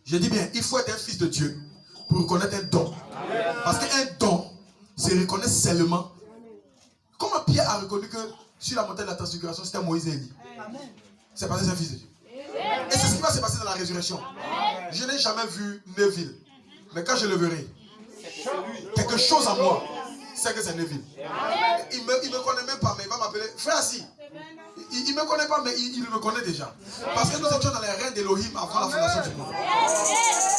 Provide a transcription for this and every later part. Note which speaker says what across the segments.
Speaker 1: Je dis bien, il faut être un fils de Dieu pour reconnaître un don. Parce qu'un don, c'est reconnaître seulement. Comment Pierre a reconnu que sur la montagne de la transfiguration, c'était Moïse et Élie? C'est parce que c'est un fils de Dieu. Et c'est ce qui va se passer dans la résurrection. Je n'ai jamais vu Neville. Mais quand je le verrai, quelque chose en moi, c'est que c'est Neville. Il me connaît même pas, mais il va m'appeler frère assis. Il ne me connaît pas, mais il me connaît déjà. Parce que nous étions dans les reins d'Elohim avant la fondation du monde.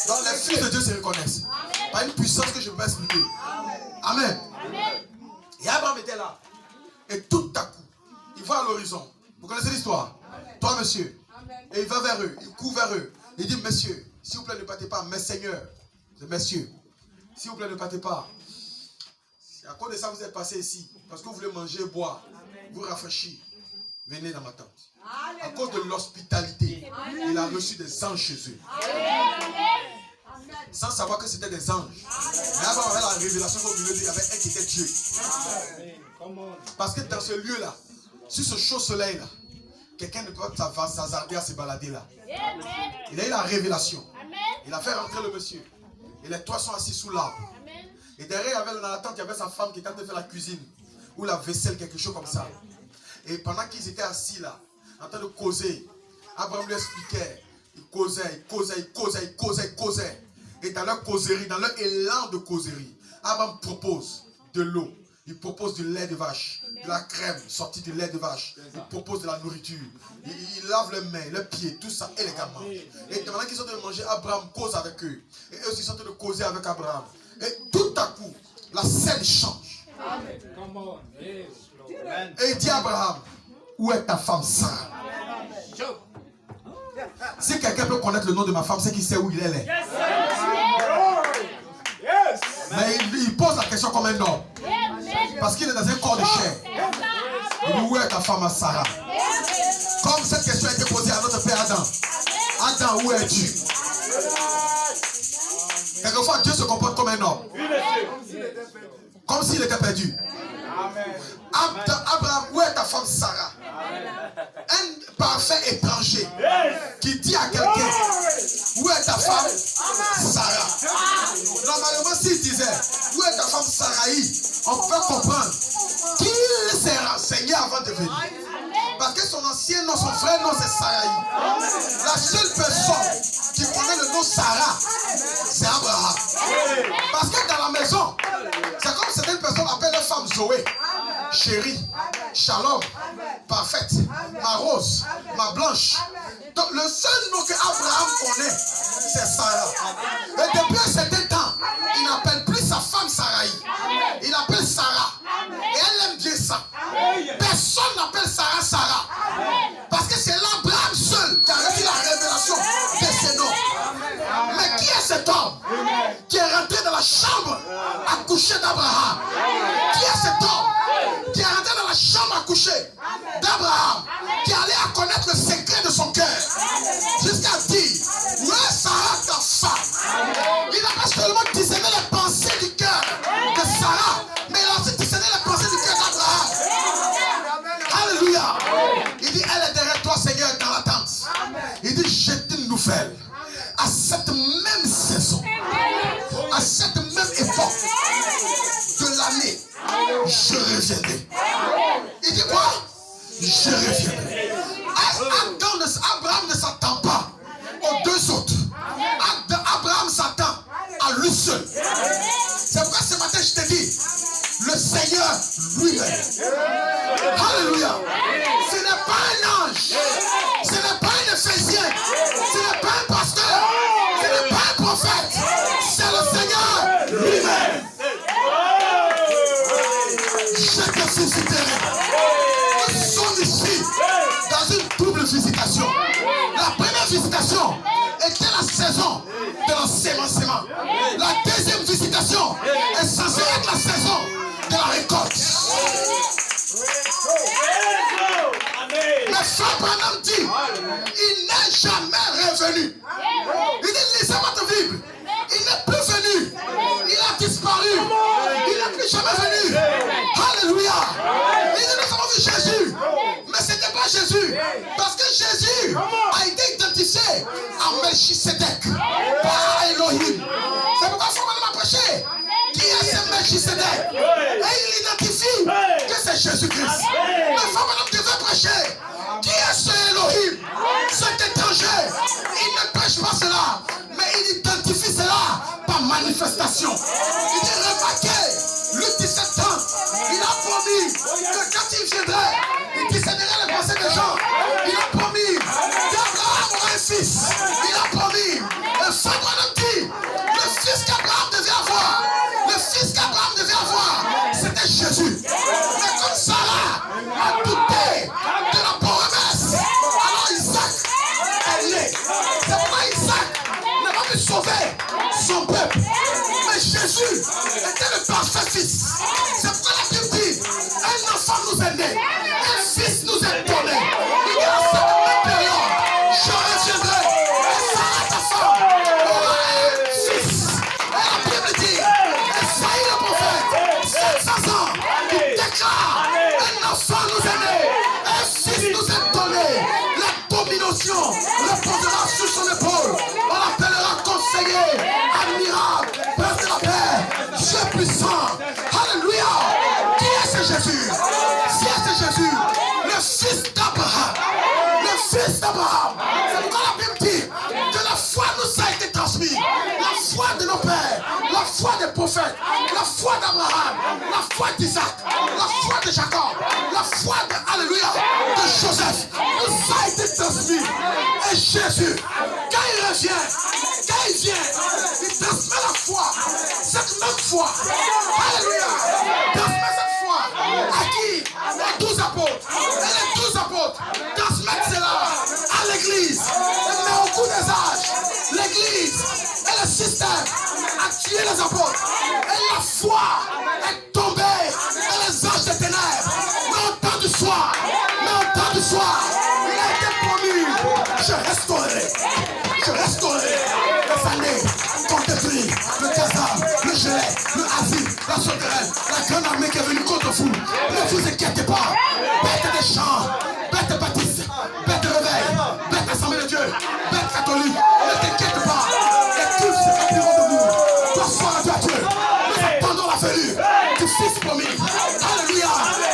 Speaker 1: Donc les fils de Dieu se reconnaissent. Par une puissance que je ne peux pas expliquer. Amen. Et Abraham était là. Et tout à coup, il va à l'horizon. Vous connaissez l'histoire? Toi, monsieur. Et il va vers eux. Il court vers eux. Il dit, messieurs, s'il vous plaît, ne partez pas. Mais Seigneur, messieurs, s'il vous plaît, ne partez pas. À cause de ça, vous êtes passés ici. Parce que vous voulez manger, boire, vous rafraîchir. Venez dans ma tente. À cause de l'hospitalité, il a reçu des anges chez eux. Sans savoir que c'était des anges. Mais avant, on avait la révélation qu'au milieu, il y avait un qui était Dieu. Parce que dans ce lieu-là, sur ce chaud soleil-là, quelqu'un ne peut pas s'hasarder à se balader là. Il a eu la révélation. Il a fait rentrer le monsieur. Et les trois sont assis sous l'arbre. Et derrière, dans la tente, il y avait sa femme qui était en train de faire la cuisine. Ou la vaisselle, quelque chose comme ça. Et pendant qu'ils étaient assis là, en train de causer, Abraham lui expliquait. Il causait. Et dans leur causerie, dans leur élan de causerie, Abraham propose de l'eau. Il propose du lait de vache, de la crème sortie du lait de vache. Il propose de la nourriture. Il lave les mains, les pieds, tout ça, et les gars mangent. Et pendant qu'ils sont en train de manger, Abraham cause avec eux. Et eux aussi sont en train de causer avec Abraham. Et tout à coup, la scène change. Et il dit à Abraham, où est ta femme Sarah? Si quelqu'un peut connaître le nom de ma femme, c'est qu'il sait où il est. Mais il pose la question comme un homme. Parce qu'il est dans un corps de chair. Il dit, où est ta femme Sarah? Comme cette question a été posée à notre père Adam. Adam, où es-tu? Quelquefois, Dieu se comporte comme un homme. Comme s'il était perdu. Abraham, où est ta femme Sarah? Un parfait étranger qui dit à quelqu'un, où est ta femme Sarah? Normalement, s'il disait, où est ta femme Saraï, on peut comprendre qu'il s'est renseigné avant de venir. Parce que son ancien nom, son frère nom, c'est Saraï. La seule personne qui connaît le nom Sarah, c'est Abraham. Parce que dans la maison, c'est comme certaines personnes appellent leur femme Zoé, chérie, shalom, parfaite, ma rose, ma blanche. Donc le seul nom que Abraham connaît, c'est Sarah. Et depuis un certain temps, il n'appelle plus sa femme Saraï. Il appelle Sarah. Et elle aime bien ça. Personne n'appelle Sarah Sarah. Parce que c'est l'Abraham seul qui a reçu la révélation de ces noms. Mais qui est cet homme qui est rentré dans la chambre à coucher d'Abraham? Qui est cet homme qui est rentré dans la chambre à coucher d'Abraham, qui est allé à connaître le secret de son cœur, jusqu'à dire, où est Sarah ta femme? Il n'a pas seulement discerné les pensées du cœur de Sarah, mais il a aussi discerné les pensées du cœur d'Abraham. Alléluia. Il dit, elle est derrière toi, Seigneur, dans la tente. Il dit, j'ai une nouvelle. À cette même saison, à cette même époque de l'année, je reviendrai. Il dit quoi? Je reviendrai. Abraham ne s'attend pas aux deux autres. Abraham s'attend à lui seul. C'est pourquoi ce matin je te dis, le Seigneur lui-même. Alléluia. Ce n'est pas un ange. Ce n'est pas un Éphésien. Ce n'est pas un pasteur. Ce n'est pas un prophète. C'est le Seigneur lui-même. Je te susciterai. Nous sommes ici dans une double visitation. La première visitation était la saison de l'ensemencement. La deuxième visitation est censée être la saison de la récolte. Mais Frère Branham dit, il n'est jamais revenu. Il dit, lisez votre Bible. Il n'est plus venu. Il a disparu. Il n'est plus jamais venu. Alléluia. Il dit, nous avons vu Jésus. Mais ce n'était pas Jésus. Parce que Jésus a été identifié en Melchisedec, pas Elohim. C'est pourquoi il faut maintenant prêcher. Qui est ce Melchisedec? Et il identifie que c'est Jésus-Christ. Mais il faut maintenant devait prêcher. Qui est ce Elohim? Cet étranger. Il ne prêche pas cela, mais il identifie cela par manifestation. Il dit remarquez, Luc 17 ans, il a promis que quand il viendrait, il discernerait les pensées des gens. Il a promis qu'Abraham aurait un fils. Il a promis. Et Samuel dit, le fils qu'Abraham devait avoir, le fils qu'Abraham devait avoir, c'était Jésus. Mais comme Sarah a douté de la promesse, alors Isaac est né. C'est pourquoi Isaac n'a pas pu sauver son peuple. Mais Jésus était le parfait fils. C'est pourquoi la Bible dit, un enfant nous est né, un fils nous est donné. Il y a cette même période, je reviendrai, et Sarah ta femme aura un fils. Et la Bible dit, Esaïe le prophète, 700 ans, il déclare, un enfant nous est né, un fils nous est donné. La domination reposera sur son épaule. On l'appellera conseiller, admirable, prince de la paix, Dieu puissant. Alléluia. Qui est ce Jésus? Qui est ce Jésus? Le fils d'Abraham. Le fils d'Abraham. C'est pourquoi la Bible dit que la foi nous a été transmise. La foi de nos pères, la foi des prophètes, la foi d'Abraham, la foi d'Isaac, la foi de Jacob, la foi de, alléluia, de Joseph nous a été transmise. Et Jésus, quand il revient, il transmet la foi, cette même foi, alléluia, transmet cette foi à qui? Aux 12 apôtres. Et les 12 apôtres transmettent cela à l'église. Mais au cours des âges, l'église et le système a tué les apôtres. Et la foi est tombée dans les anges des ténèbres. Mais au temps du soir, il a été promis, je restaurerai les années qu'on détruit, le Kazam, le Gelé, le Asie, la Sauterelle, la grande armée qui est venue contre vous. Ne vous inquiétez pas, bête des champs, bête baptiste, bête réveil, bête assemblée de Dieu, bête catholique, ne t'inquiète pas, les cultes se rempiront de vous. Toi, sois à Dieu, nous attendons la venue du Fils promis. Alléluia,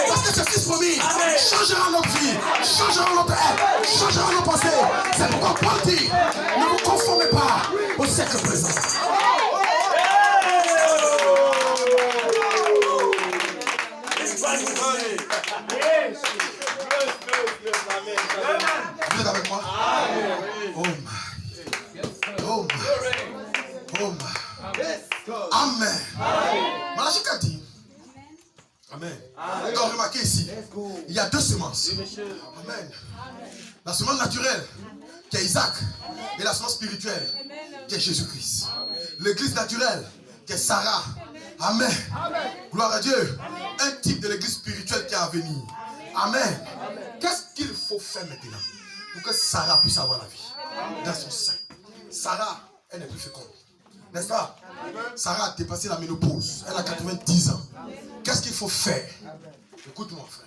Speaker 1: parce que ce Fils promis changera notre vie, changera notre être, changera nos pensées. C'est pourquoi Paul dit, ne vous conformez pas au siècle présent. Vous êtes avec moi? Oh my. Oh my. Oh my. Amen. Malachi 4 dit. Amen. Donc remarquez ici, il y a deux semences. Amen. La semence naturelle, qui est Isaac, et la semence spirituelle, qui est Jésus-Christ. L'église naturelle, qui est Sarah. Amen. Gloire à Dieu. Un type de l'église spirituelle qui est à venir. Amen. Qu'est-ce qu'il faut faire maintenant pour que Sarah puisse avoir la vie dans son sein? Sarah, elle n'est plus féconde. N'est-ce pas? Sarah a dépassé la ménopause. Elle a 90 ans. Qu'est-ce qu'il faut faire? Écoute-moi, frère.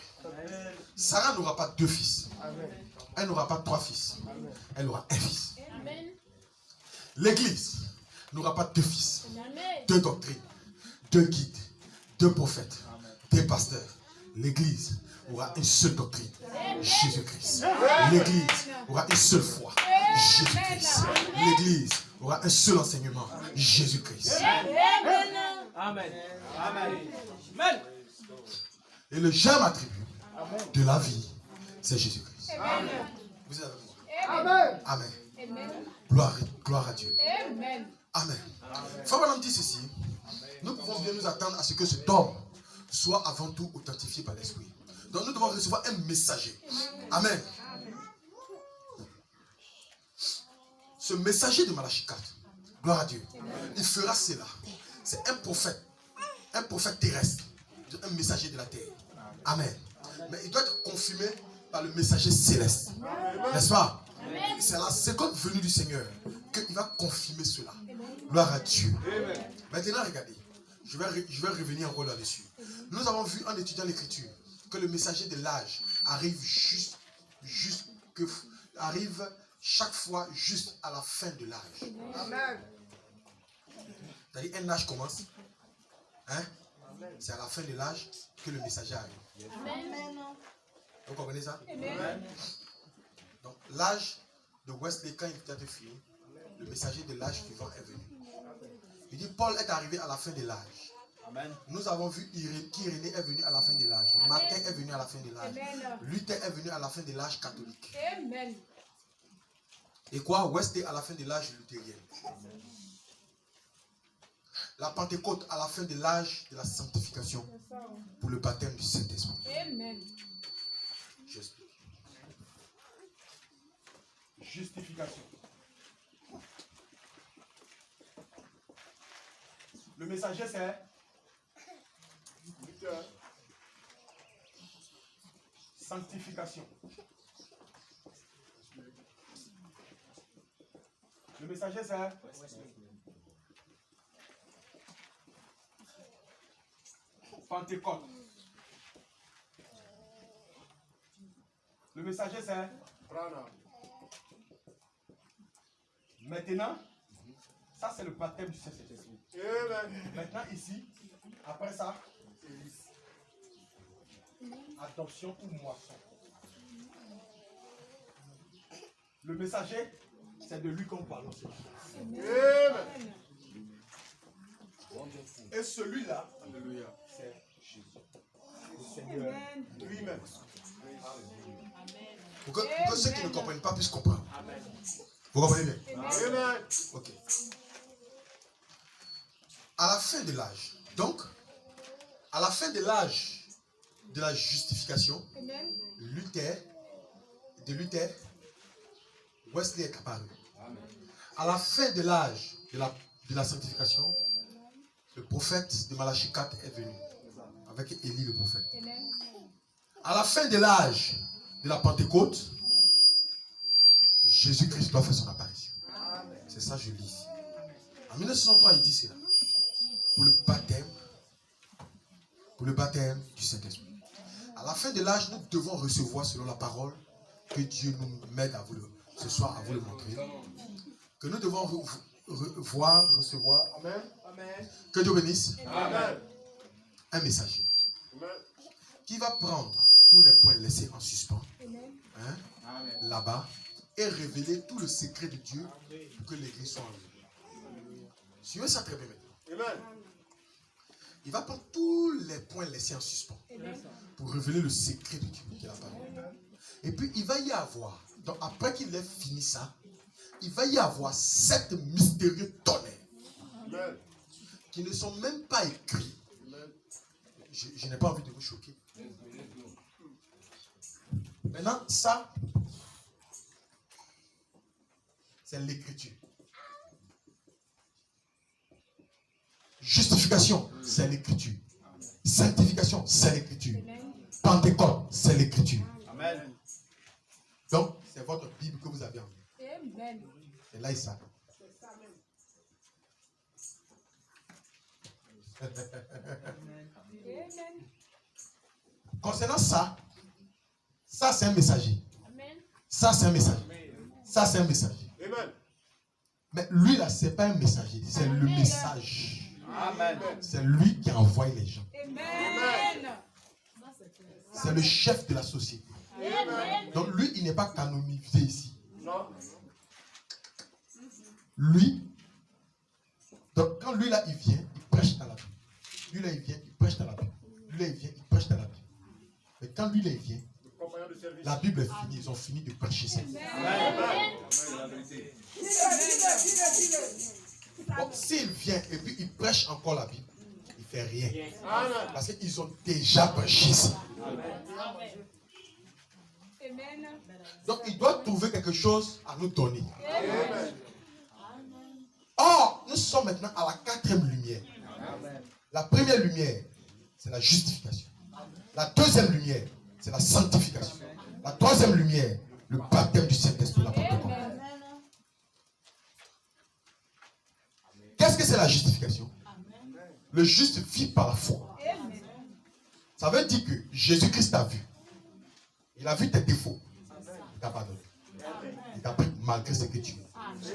Speaker 1: Sarah n'aura pas 2 fils. Elle n'aura pas 3 fils. Elle aura un fils. L'église n'aura pas 2 fils, 2 doctrines, 2 guides, 2 prophètes, 2 pasteurs. L'église aura une seule doctrine, Jésus-Christ. L'église aura une seule foi, Jésus-Christ. L'église aura un seul enseignement, Jésus-Christ.
Speaker 2: Amen.
Speaker 1: Et le germe attribut de la vie, c'est Jésus-Christ. Vous êtes avec moi? Amen. Gloire à Dieu. Amen. Frère Madame dit ceci. Nous pouvons bien nous attendre à ce que cet homme soit avant tout authentifié par l'Esprit. Donc nous devons recevoir un messager. Amen. Ce messager de Malachi 4, gloire à Dieu, il fera cela. C'est un prophète terrestre, un messager de la terre. Amen. Mais il doit être confirmé par le messager céleste. N'est-ce pas? C'est la seconde venue du Seigneur qu'il va confirmer cela. Gloire à Dieu. Maintenant, regardez. Je vais revenir encore là-dessus. Nous avons vu en étudiant l'écriture que le messager de l'âge arrive chaque fois juste à la fin de l'âge.
Speaker 3: Amen.
Speaker 1: C'est-à-dire, un âge commence. Hein? C'est à la fin de l'âge que le messager arrive.
Speaker 2: Amen.
Speaker 1: Vous comprenez ça?
Speaker 2: Amen.
Speaker 1: Donc, l'âge de Wesley, quand il vient de finir, le messager de l'âge suivant est venu. Il dit, Paul est arrivé à la fin de l'âge.
Speaker 4: Amen.
Speaker 1: Nous avons vu qu'Irénée est venu à la fin de l'âge. Martin est venu à la fin de l'âge. Luther est venu à la fin de l'âge catholique.
Speaker 2: Amen.
Speaker 1: Et quoi? Wesley à la fin de l'âge luthérien. La Pentecôte à la fin de l'âge de la sanctification pour le baptême du Saint-Esprit.
Speaker 2: Amen.
Speaker 1: J'explique.
Speaker 4: Justification. Le messager, c'est sanctification. Le messager, c'est Pentecôte. Le messager, c'est maintenant, ça c'est le baptême du Saint-Esprit. Maintenant ici, après ça, adoption ou moisson. Le messager, c'est de lui qu'on parle. Et celui-là, c'est Jésus, le Seigneur lui-même.
Speaker 1: Pour que ceux qui ne comprennent pas puissent comprendre. Vous comprenez bien?
Speaker 3: Amen.
Speaker 1: Ok. À la fin de l'âge, donc, à la fin de l'âge de la justification, Luther, Wesley est apparu. À la fin de l'âge de la sanctification, le prophète de Malachie 4 est venu avec Élie le prophète. À la fin de l'âge de la Pentecôte, Jésus-Christ doit faire son apparition. C'est ça que je lis ici. En 1963, il dit cela. Pour le baptême du Saint-Esprit. À la fin de l'âge, nous devons recevoir selon la parole que Dieu nous m'aide à vous ce soir à vous le montrer. Que nous devons recevoir. Amen.
Speaker 3: Amen.
Speaker 1: Que Dieu bénisse.
Speaker 3: Amen.
Speaker 1: Un messager qui va prendre tous les points laissés en suspens là-bas et révéler tout le secret de Dieu pour que l'église soit en vie. Suivez ça très bien maintenant.
Speaker 3: Amen.
Speaker 1: Il va prendre tous les points laissés en suspens pour révéler le secret de Dieu qui est la parole. Et puis il va y avoir, donc après qu'il ait fini ça, il va y avoir 7 mystérieux tonnerres qui ne sont même pas écrits. Je n'ai pas envie de vous choquer. Maintenant, ça, c'est l'écriture. Justification, c'est l'écriture. Sanctification, c'est l'écriture. Pentecôte, c'est l'écriture.
Speaker 4: Amen.
Speaker 1: Donc, c'est votre Bible que vous avez en main.
Speaker 2: Amen.
Speaker 1: Et là, il s'arrête. Concernant ça, ça c'est un messager. Ça c'est un messager. Ça c'est un messager.
Speaker 3: Amen.
Speaker 1: Mais lui là, c'est pas un messager, c'est le message.
Speaker 4: Amen.
Speaker 1: C'est lui qui envoie les gens.
Speaker 2: Amen.
Speaker 1: C'est le chef de la société.
Speaker 2: Amen.
Speaker 1: Donc lui, il n'est pas canonisé ici.
Speaker 3: Non.
Speaker 1: Lui, donc quand lui là, il vient, il prêche dans la Bible. Lui là, il vient, il prêche dans la Bible. Lui là, il vient, il prêche dans la Bible. Mais quand lui là, il vient,
Speaker 3: Compagnon de service.
Speaker 1: la Bible est finie, ils ont fini de prêcher ça. Bon, s'il vient et puis il prêche encore la Bible, il ne fait rien.
Speaker 3: Amen.
Speaker 1: Parce qu'ils ont déjà prêché ça.
Speaker 2: Amen.
Speaker 1: Donc il doit trouver quelque chose à nous donner.
Speaker 3: Amen.
Speaker 1: Or, nous sommes maintenant à la 4e lumière. La première lumière, c'est la justification. La deuxième lumière, c'est la sanctification. La troisième lumière, le baptême du Saint-Esprit, la Pentecôte. Qu'est-ce que c'est la justification? Le juste vit par la foi. Ça veut dire que Jésus-Christ t'a vu. Il a vu tes défauts. Il t'a pardonné. Il t'a pris malgré ce que tu es.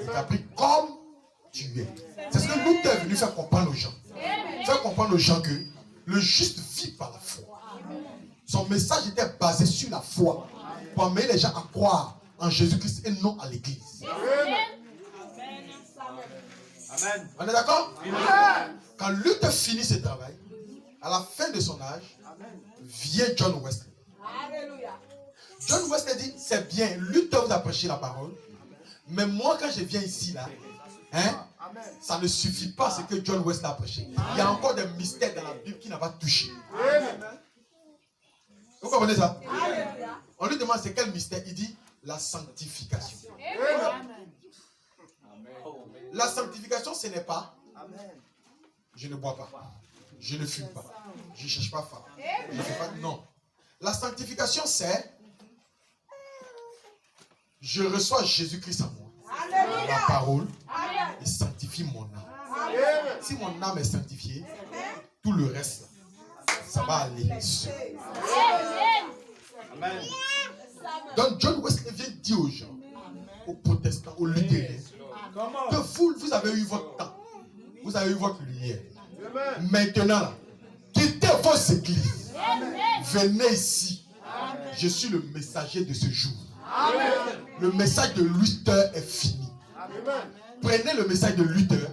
Speaker 1: Il t'a pris comme tu es. C'est ce que Luther est venu faire comprendre aux gens. Faire comprendre aux gens que le juste vit par la foi. Son message était basé sur la foi. Pour amener les gens à croire en Jésus-Christ et non à l'église.
Speaker 4: Amen.
Speaker 1: On est d'accord? Quand Luther finit ce travail, à la fin de son âge, vient John Wesley. John Wesley dit, c'est bien, Luther vous a prêché la parole, mais moi quand je viens ici, là, hein, ça ne suffit pas ce que John Wesley a prêché. Il y a encore des mystères dans la Bible qui n'a pas touché. Vous comprenez ça? On lui demande c'est quel mystère? Il dit la sanctification. La sanctification, ce n'est pas je ne bois pas, je ne fume pas, je ne cherche pas femme, je ne fais pas. Non. La sanctification, c'est je reçois Jésus-Christ en moi. La parole et sanctifie mon âme. Si mon âme est sanctifiée, tout le reste, ça va aller seul.
Speaker 4: Amen.
Speaker 1: Donc John Wesley vient dire aux gens, aux protestants, aux luthériens, que vous avez eu votre temps, vous avez eu votre lumière. Maintenant, là, quittez vos églises. Venez ici. Je suis le messager de ce jour. Le message de Luther est fini. Prenez le message de Luther.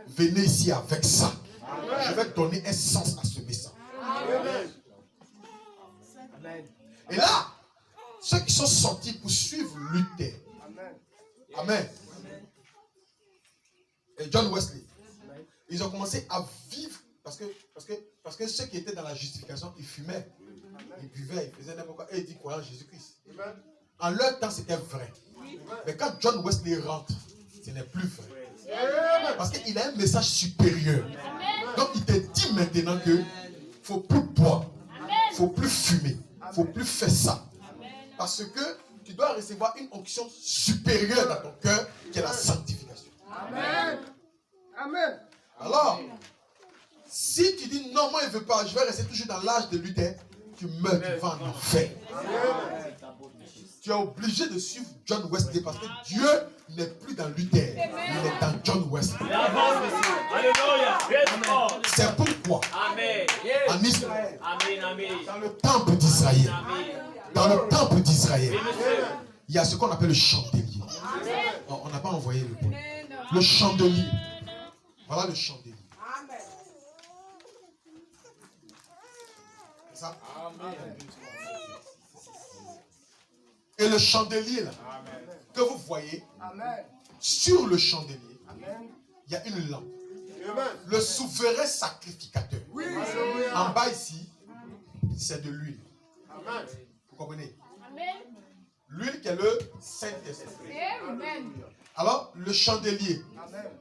Speaker 1: Venez ici avec ça. Je vais donner un sens à ce message. Et là, ceux qui sont sortis pour suivre Luther. Amen. Et John Wesley. Ils ont commencé à vivre parce que ceux qui étaient dans la justification, ils fumaient, ils buvaient, ils faisaient n'importe quoi et ils disaient croyaient en Jésus-Christ. En leur temps, c'était vrai. Mais quand John Wesley rentre, ce n'est plus vrai. Parce qu'il a un message supérieur. Donc il te dit maintenant que il ne faut plus boire, il ne faut plus fumer, il ne faut plus faire ça. Parce que tu dois recevoir une onction supérieure dans ton cœur qui est la sanctification.
Speaker 3: Amen. Amen.
Speaker 1: Alors, si tu dis non, moi je ne veux pas, je vais rester toujours dans l'âge de Luther, tu meurs, tu vas en enfer. Tu es obligé de suivre John Wesley parce que Dieu n'est plus dans Luther, il est dans John Wesley. C'est pourquoi en Israël, dans le temple d'Israël, il y a ce qu'on appelle le chandelier. On n'a pas envoyé le point. Le chandelier. Voilà le chandelier. C'est ça? Et le chandelier là, que vous voyez, sur le chandelier, il y a une lampe. Le souverain sacrificateur. En bas ici, c'est de l'huile. Vous comprenez? L'huile qui est le Saint-Esprit. Alors, le chandelier,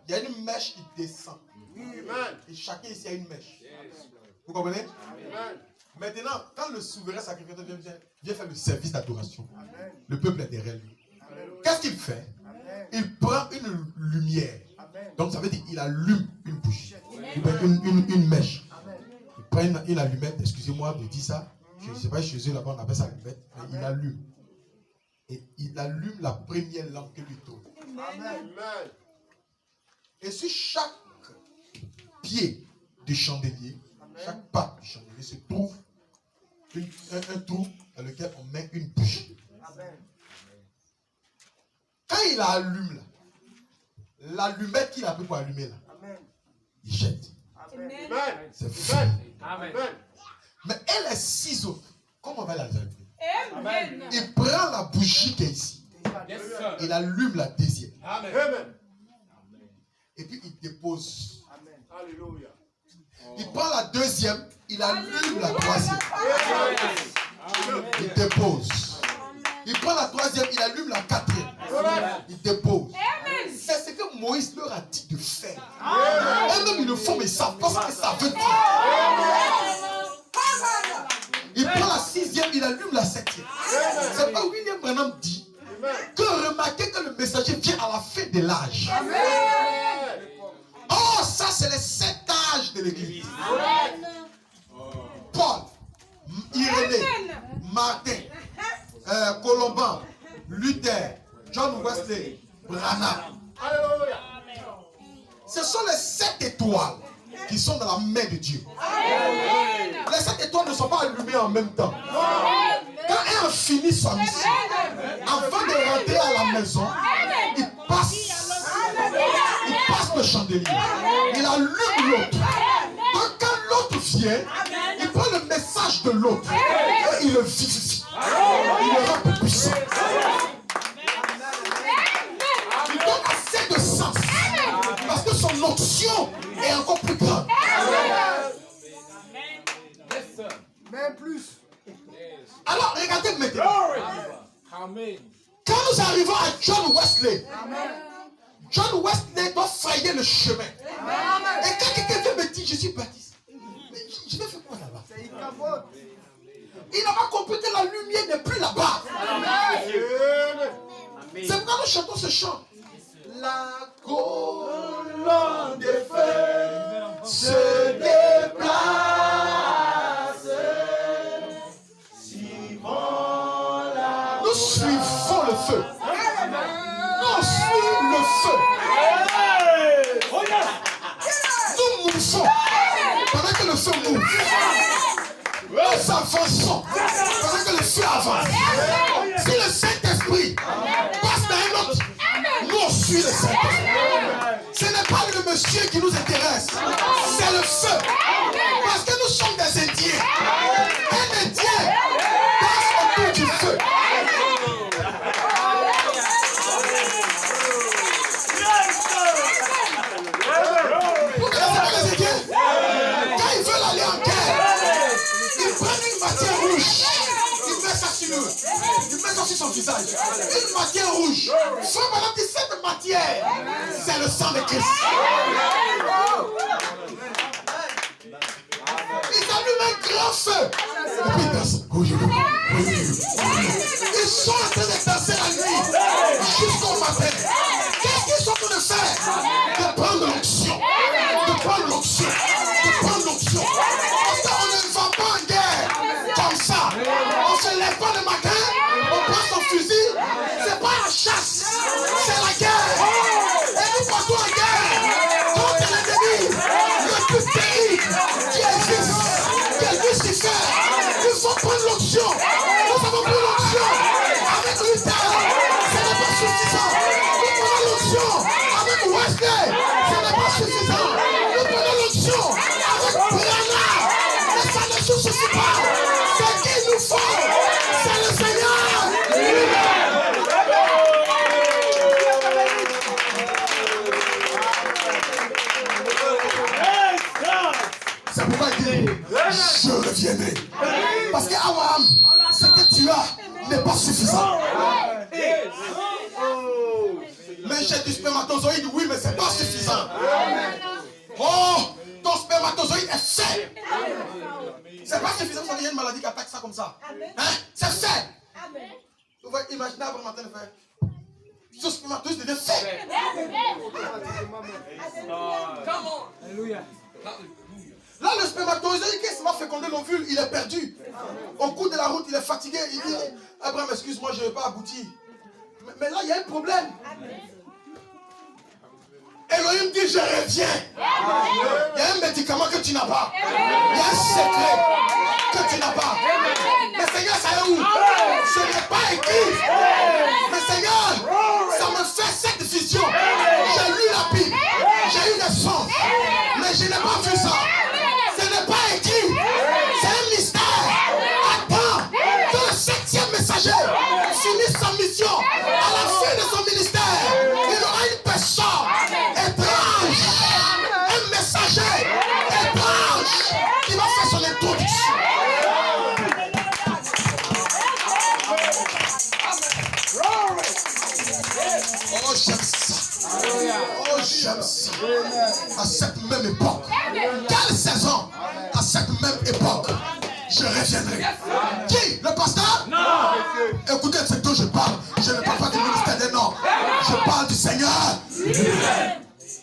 Speaker 1: il y a une mèche qui descend. Et chacun ici a une mèche. Vous comprenez? Maintenant, quand le souverain sacrificateur vient faire le service d'adoration, le peuple est derrière lui. Qu'est-ce qu'il fait? Il prend une lumière. Donc ça veut dire qu'il allume une bougie, une mèche. Il prend une allumette, excusez-moi de dire ça. Je ne sais pas chez eux là-bas on appelle ça allumette, mais il allume. Et il allume la première lampe que lui trouve. Et sur chaque pied du chandelier, chaque patte du chandelier se trouve un trou dans lequel on met une bougie. Quand il allume là, l'allumette qu'il a pris pour allumer là, il jette. C'est fini. Mais elle est six autres. Comment on va la allumer? Il prend la bougie qui est ici. Il allume la deuxième. Et puis il dépose.
Speaker 3: Alléluia.
Speaker 1: Il prend la deuxième, il allume la troisième. Il dépose. Il prend la troisième, il allume la quatrième. Il dépose. C'est ce que Moïse leur a dit de faire. Et même ils le font, mais ils savent pas ce que ça veut dire. Il prend la sixième, il allume la septième. C'est pas William Branham dit que remarquez que le messager vient à la fin de l'âge. Oh, ça c'est les 7 âges de l'église. Paul, Irénée, Martin, Colomban, Luther, John Wesley, Branham.
Speaker 3: Alléluia.
Speaker 1: Ce sont les 7 étoiles qui sont dans la main de Dieu. Les 7 étoiles ne sont pas allumées en même temps. Quand un finit sa mission, avant de rentrer à la maison, il passe le chandelier. Il allume l'autre. Donc quand l'autre vient, il prend le message de l'autre et il le vivifie. Il le rend plus puissant. Il donne assez de sens. Parce que son onction est encore plus grande.
Speaker 3: Même plus.
Speaker 1: Alors regardez maintenant. Quand nous arrivons à John Wesley, John Wesley doit frayer le chemin. Et quand quelqu'un vient me dire je suis baptiste, mais je vais faire quoi là-bas? Il n'a pas compris que la lumière n'est plus là-bas. C'est pourquoi nous chantons ce chant. La colonne de feu se déplace. Nous suivons le feu. Nous suivons le feu. Nous mouvons pendant que le feu mouve. Nous avançons pendant que le feu avance. Si le Saint-Esprit passe dans un autre, nous on suit le Saint-Esprit. Ce n'est pas le monsieur qui nous intéresse, c'est le feu. Parce que nous sommes des Indiens. Un Indien passe autour du feu. Vous connaissez pas les Indiens? Quand ils veulent aller en guerre, ils prennent une matière rouge. Ils mettent ça sur eux. Ils mettent ça sur son visage. Une matière rouge. Frère, madame dit cette matière, c'est le sang de Christ. Ils allument un grand feu. Et puis ils dansent. Ils sont en train de danser la nuit jusqu'au matin. Qu'est-ce qu'ils sont en train de faire? De prendre l'onction. De prendre l'onction. De prendre l'onction. Parce qu'on ne va pas en guerre comme ça. On se lève pas le matin, on prend son fusil. C'est pas la chasse, c'est la guerre. Et nous partons en guerre contre l'ennemi le plus terrible qui existe, qui est Lucifer. Il faut prendre l'onction. Nous avons pris l'onction avec Luther. Ce n'est pas suffisant. Nous prenons l'onction avec Wesley. Ce n'est pas suffisant. Nous prenons l'onction avec Branham. Mais ça ne suffit pas. Ce qu'il nous faut, c'est le Seigneur. C'est pourquoi il dit, je reviendrai. Parce que Abraham, ce que tu as n'est pas suffisant. Mais j'ai du spermatozoïde, oui, mais c'est pas suffisant. Oh, ton spermatozoïde est fait. C'est pas suffisant qu'il y ait une maladie qui attaque ça comme ça. Hein? C'est fait. Vous pouvez imaginer après le matin de faire. Ce spermatozoïde devient fait.
Speaker 3: Alléluia.
Speaker 1: Là, le spermatozoïde qui va féconder l'ovule, il est perdu. Au cours de la route, il est fatigué. Il dit, Abraham, excuse-moi, je ne vais pas aboutir. Mais là, il y a un problème. Elohim dit, je reviens. Il y a un médicament que tu n'as pas. Il y a un secret que tu n'as pas. Mais Seigneur, ça est où? Ce n'est pas écrit. Mais Seigneur, ça me fait cette vision. J'ai lu la Bible. J'ai eu des songes. Mais je n'ai pas vu ça. Ce n'est pas écrit. C'est un mystère. Attends que le 7e messager finisse sa mission. À la fin de son ministère, il aura une personne étrange. Un messager étrange qui va faire son introduction. Oh, j'aime ça. Oh, j'aime ça. À cette même époque. Quelle saison? À cette même époque. Je reviendrai. Qui? Le pasteur? Non. Écoutez ce dont je parle. Je ne parle pas du ministère des noms. Je parle du Seigneur.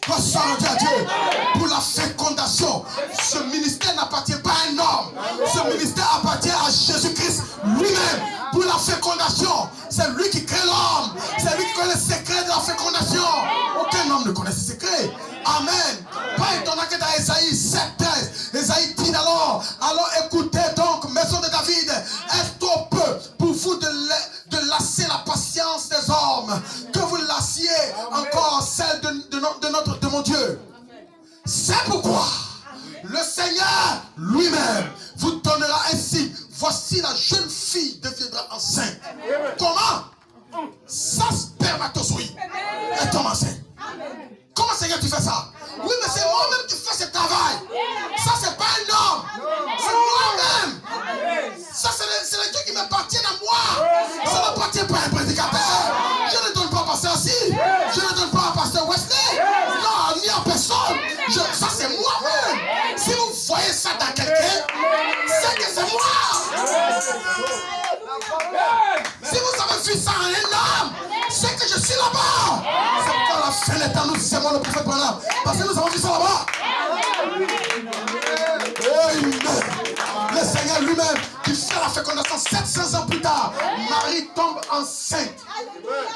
Speaker 1: Grâce à Dieu pour la fécondation. Ce ministère n'appartient pas à un homme. Ce ministère appartient à Jésus-Christ lui-même. Pour la fécondation. C'est lui qui crée l'homme. C'est lui qui connaît le secret de la fécondation. Amen. Pas étonnant que dans Ésaïe 7:13, Ésaïe dit alors écoutez donc, maison de David, est trop peu pour vous de lasser la patience des hommes, que vous lassiez encore celle de mon Dieu. C'est pourquoi le Seigneur lui-même vous donnera ainsi. Voici la jeune fille deviendra enceinte. Comment? Sa spermatozoïde elle tombe enceinte. Comment Seigneur tu fais ça? Oui, mais c'est moi-même qui fais ce travail. Ça c'est pas un homme. C'est moi-même. Ça c'est le Dieu qui m'appartient à moi. Ça n'appartient pas à un prédicateur. Je ne donne pas à pasteur aussi. Je ne donne pas à pasteur Wesley. Non, ni à personne. Ça c'est moi-même. Si vous voyez ça dans quelqu'un, c'est que c'est moi. Si vous avez vu ça en un homme, c'est que je suis là-bas. C'est pourquoi à la fin des temps, nous aimons le prophète Branham. Parce que nous avons vu ça là-bas. Le Seigneur lui-même qui fait la fécondation 700 ans plus tard. Marie tombe enceinte.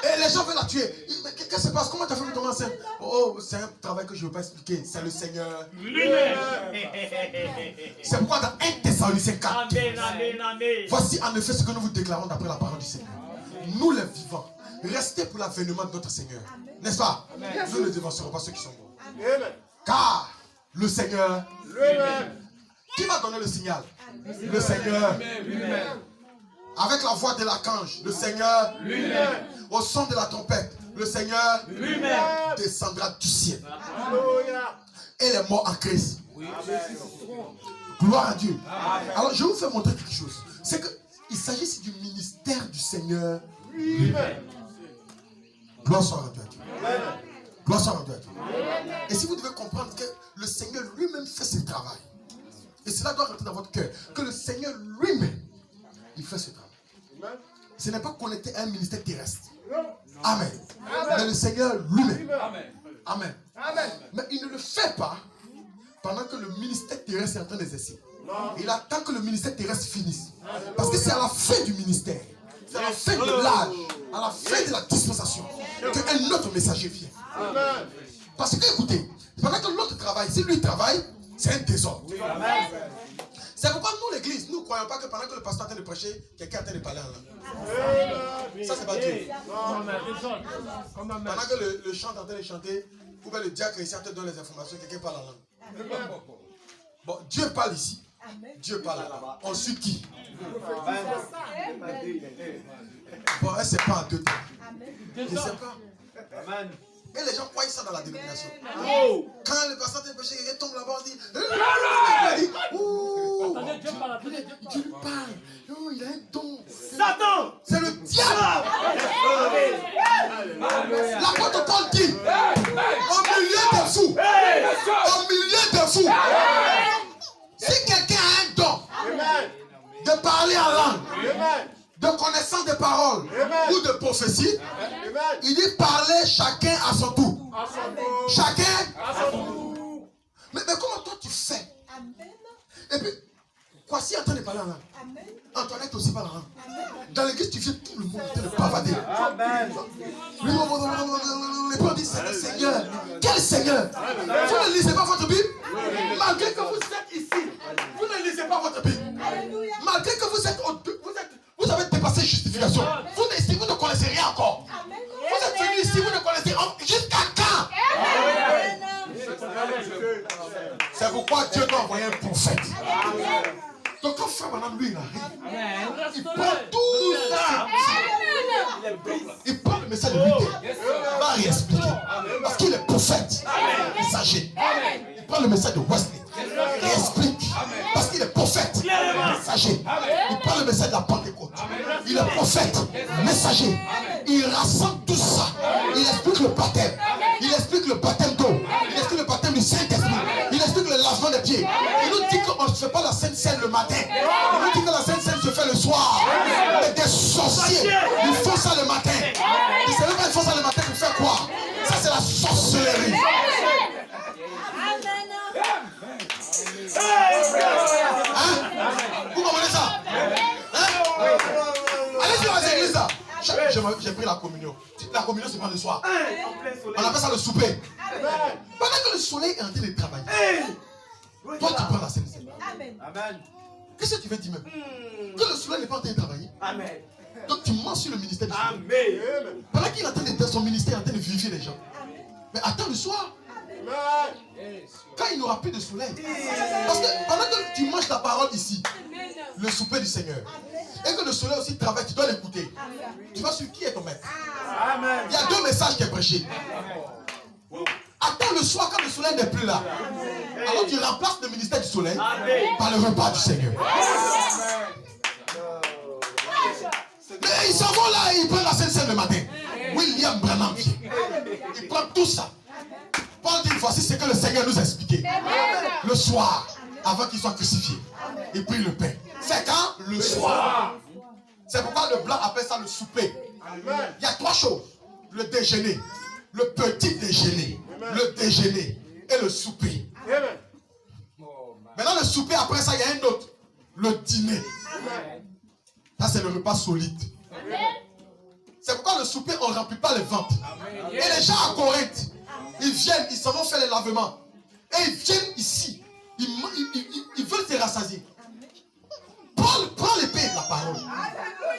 Speaker 1: Et les gens veulent la tuer. Mais qu'est-ce qui se passe? Comment ta femme tombe enceinte? Oh, c'est un travail que je ne veux pas expliquer. C'est le Seigneur lui-même. C'est pourquoi dans 1 Thessaloniciens 4, voici en effet ce que nous vous déclarons d'après la parole du Seigneur. Nous les vivants, restez pour l'avènement de notre Seigneur. N'est-ce pas? Nous ne dévancerons pas ceux qui sont morts. Car le Seigneur lui-même. Qui va donner le signal? Le Seigneur lui-même. Avec la voix de l'archange, le Seigneur lui-même. Au son de la trompette, le Seigneur lui-même descendra du ciel. Et les morts en Christ. Gloire à Dieu. Alors je vais vous faire montrer quelque chose. C'est qu'il s'agit ici du ministère du Seigneur lui-même. Gloire soit à Dieu. Gloire soit à Dieu. Et si vous devez comprendre que le Seigneur lui-même fait ce travail, et cela doit rentrer dans votre cœur, que le Seigneur lui-même, il fait ce travail. Ce n'est pas connecté à un ministère terrestre. Amen. Mais le Seigneur lui-même. Amen. Mais il ne le fait pas pendant que le ministère terrestre est en train d'exercer. Il attend que le ministère terrestre finisse. Parce que c'est à la fin du ministère, c'est à la fin de l'âge, à la fin de la dispensation, qu'un autre messager vient. Parce que écoutez, pendant que l'autre travaille, si lui travaille, c'est un désordre. C'est pourquoi nous, l'église, nous ne croyons pas que pendant que le pasteur est en train de prêcher, quelqu'un est en train de parler en langue. Ça, c'est pas Dieu. Pendant que le chant est en train de chanter, ou bien le diacre ici en train de donner les informations, quelqu'un parle en langue. Bon, Dieu parle ici. Dieu parle là-bas. Ensuite qui? Bon, elle ne sait pas en deux temps. Je ne sais pas. Et les gens croient ça dans la dénomination. Quand le pasteur est péché, il tombe là-bas, on dit ouh, Dieu parle. Oh, il a un don. Satan, c'est le diable. L'apôtre Paul dit au milieu des fous. Au milieu des fous. Si quelqu'un a un don de parler en langue, de connaissance des paroles ou de prophétie, il dit parler chacun à son tour. Chacun à son tour. Mais comment toi tu fais? Et puis, Kwasi est en train de parler en langue. Antoinette aussi parle en langue. Dans l'église, tu viens tout le monde en train de bavader. Les gens disent c'est le Seigneur. Quel Seigneur? Vous ne lisez pas votre Bible? Malgré que vous êtes ici, vous ne lisez pas votre Bible. Malgré que vous avez dépassé justification. Vous ne connaissez rien encore. Vous êtes venus ici, vous ne connaissez rien. Jusqu'à quand? C'est pourquoi Dieu doit envoyer un prophète. Donc quand Frère Branham lui arrive, il prend tout ça. Il prend le message de Luther. Il va réexpliquer. Parce qu'il est prophète, messager. Il prend le message de Wesley. Il explique. Parce qu'il est prophète, messager. Il prend le message de la Pentecôte. Il est prophète, messager. Il rassemble tout ça. Il explique le baptême. Il explique le baptême d'eau. Il explique le baptême du Saint-Esprit. Il explique le lavement des pieds. Il nous dit qu'on ne fait pas la Sainte Seine le matin. Il nous dit que la Sainte Seine se fait le soir. Mais des sorciers, ils font ça le matin. Ils ne savent pas qu'ils font ça le matin pour faire quoi? Ça c'est la sorcellerie. Hein? Vous comprenez ça? Hein? Allez sur les églises là. J'ai pris la communion. La communion se prend le soir. On appelle ça le souper. Pendant que le soleil est en train de travailler, toi tu prends la Sainte Seine.
Speaker 3: Amen.
Speaker 1: Qu'est-ce que tu veux dire même? Que le soleil n'est pas en train de travailler.
Speaker 3: Amen.
Speaker 1: Donc tu mens sur le ministère du soleil.
Speaker 3: Amen.
Speaker 1: Pendant qu'il est en train de son ministère, en train de vérifier les gens. Mais attends le soir, quand il n'y aura plus de soleil. Parce que pendant que tu manges la parole ici, le souper du Seigneur, et que le soleil aussi travaille, tu dois l'écouter. Tu vas suivre qui est ton maître.
Speaker 3: Amen.
Speaker 1: Il y a 2 messages qui est prêché. Attends le soir quand le soleil n'est plus là. Alors tu remplaces le ministère du soleil par le repas du Seigneur. Mais ils s'en vont là et ils prennent la Sainte Seine le matin. William Branham vient. Il prend tout ça. Paul dit, voici ce que le Seigneur nous a expliqué. Le soir, avant qu'il soit crucifié, il prit le pain. C'est quand? Le soir. C'est pourquoi le blanc appelle ça le souper. Il y a 3 choses. Le déjeuner, le petit déjeuner, le déjeuner et le souper. Maintenant le souper, après ça, il y a un autre. Le dîner. Ça, c'est le repas solide. C'est pourquoi le souper, on ne remplit pas les ventres. Et les gens à Corinthe, ils viennent, ils s'en vont faire les lavements. Et ils viennent ici. Ils veulent se rassasier. Paul prend l'épée de la parole.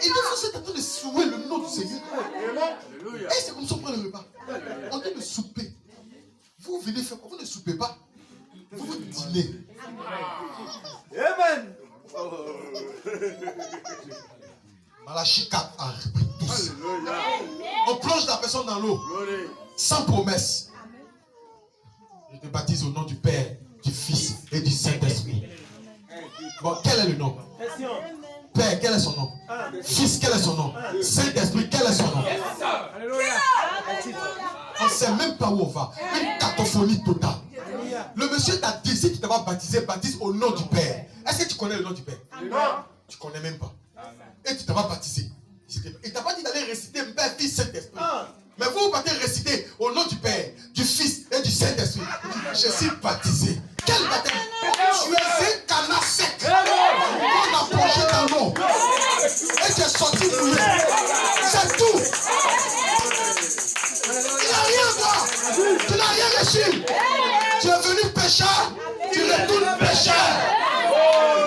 Speaker 1: Il dit, vous êtes en train de souiller le nom du Seigneur. Et c'est comme ça qu'on prend le repas. On dit de souper. Vous venez faire quoi? Vous ne soupez pas. Vous dînez.
Speaker 3: Amen.
Speaker 1: Malachie 4 a repris tout ça. On plonge la personne dans l'eau. Sans promesse. Je te baptise au nom du Père, du Fils et du Saint-Esprit. Bon, quel est le nom? Père, quel est son nom? Fils, quel est son nom? Saint-Esprit, quel est son nom? On ne sait même pas où on va. Une cacophonie totale. Le monsieur t'a dit, si tu te vas baptiser, baptise au nom du Père. Est-ce que tu connais le nom du Père? Non. Tu ne connais même pas. Et tu te vas baptiser. Il ne t'a pas dit d'aller réciter Père, Fils, Saint-Esprit. Mais vous partez réciter au nom du Père, du Fils et du Saint-Esprit. Je suis baptisé. Quel baptême? Tu es un canard sec. On a plongé dans l'eau. Et tu es sorti mouillé. C'est tout. Tu n'as rien à voir. Tu n'as rien reçu. Tu es venu pécheur. Tu retournes pécheur.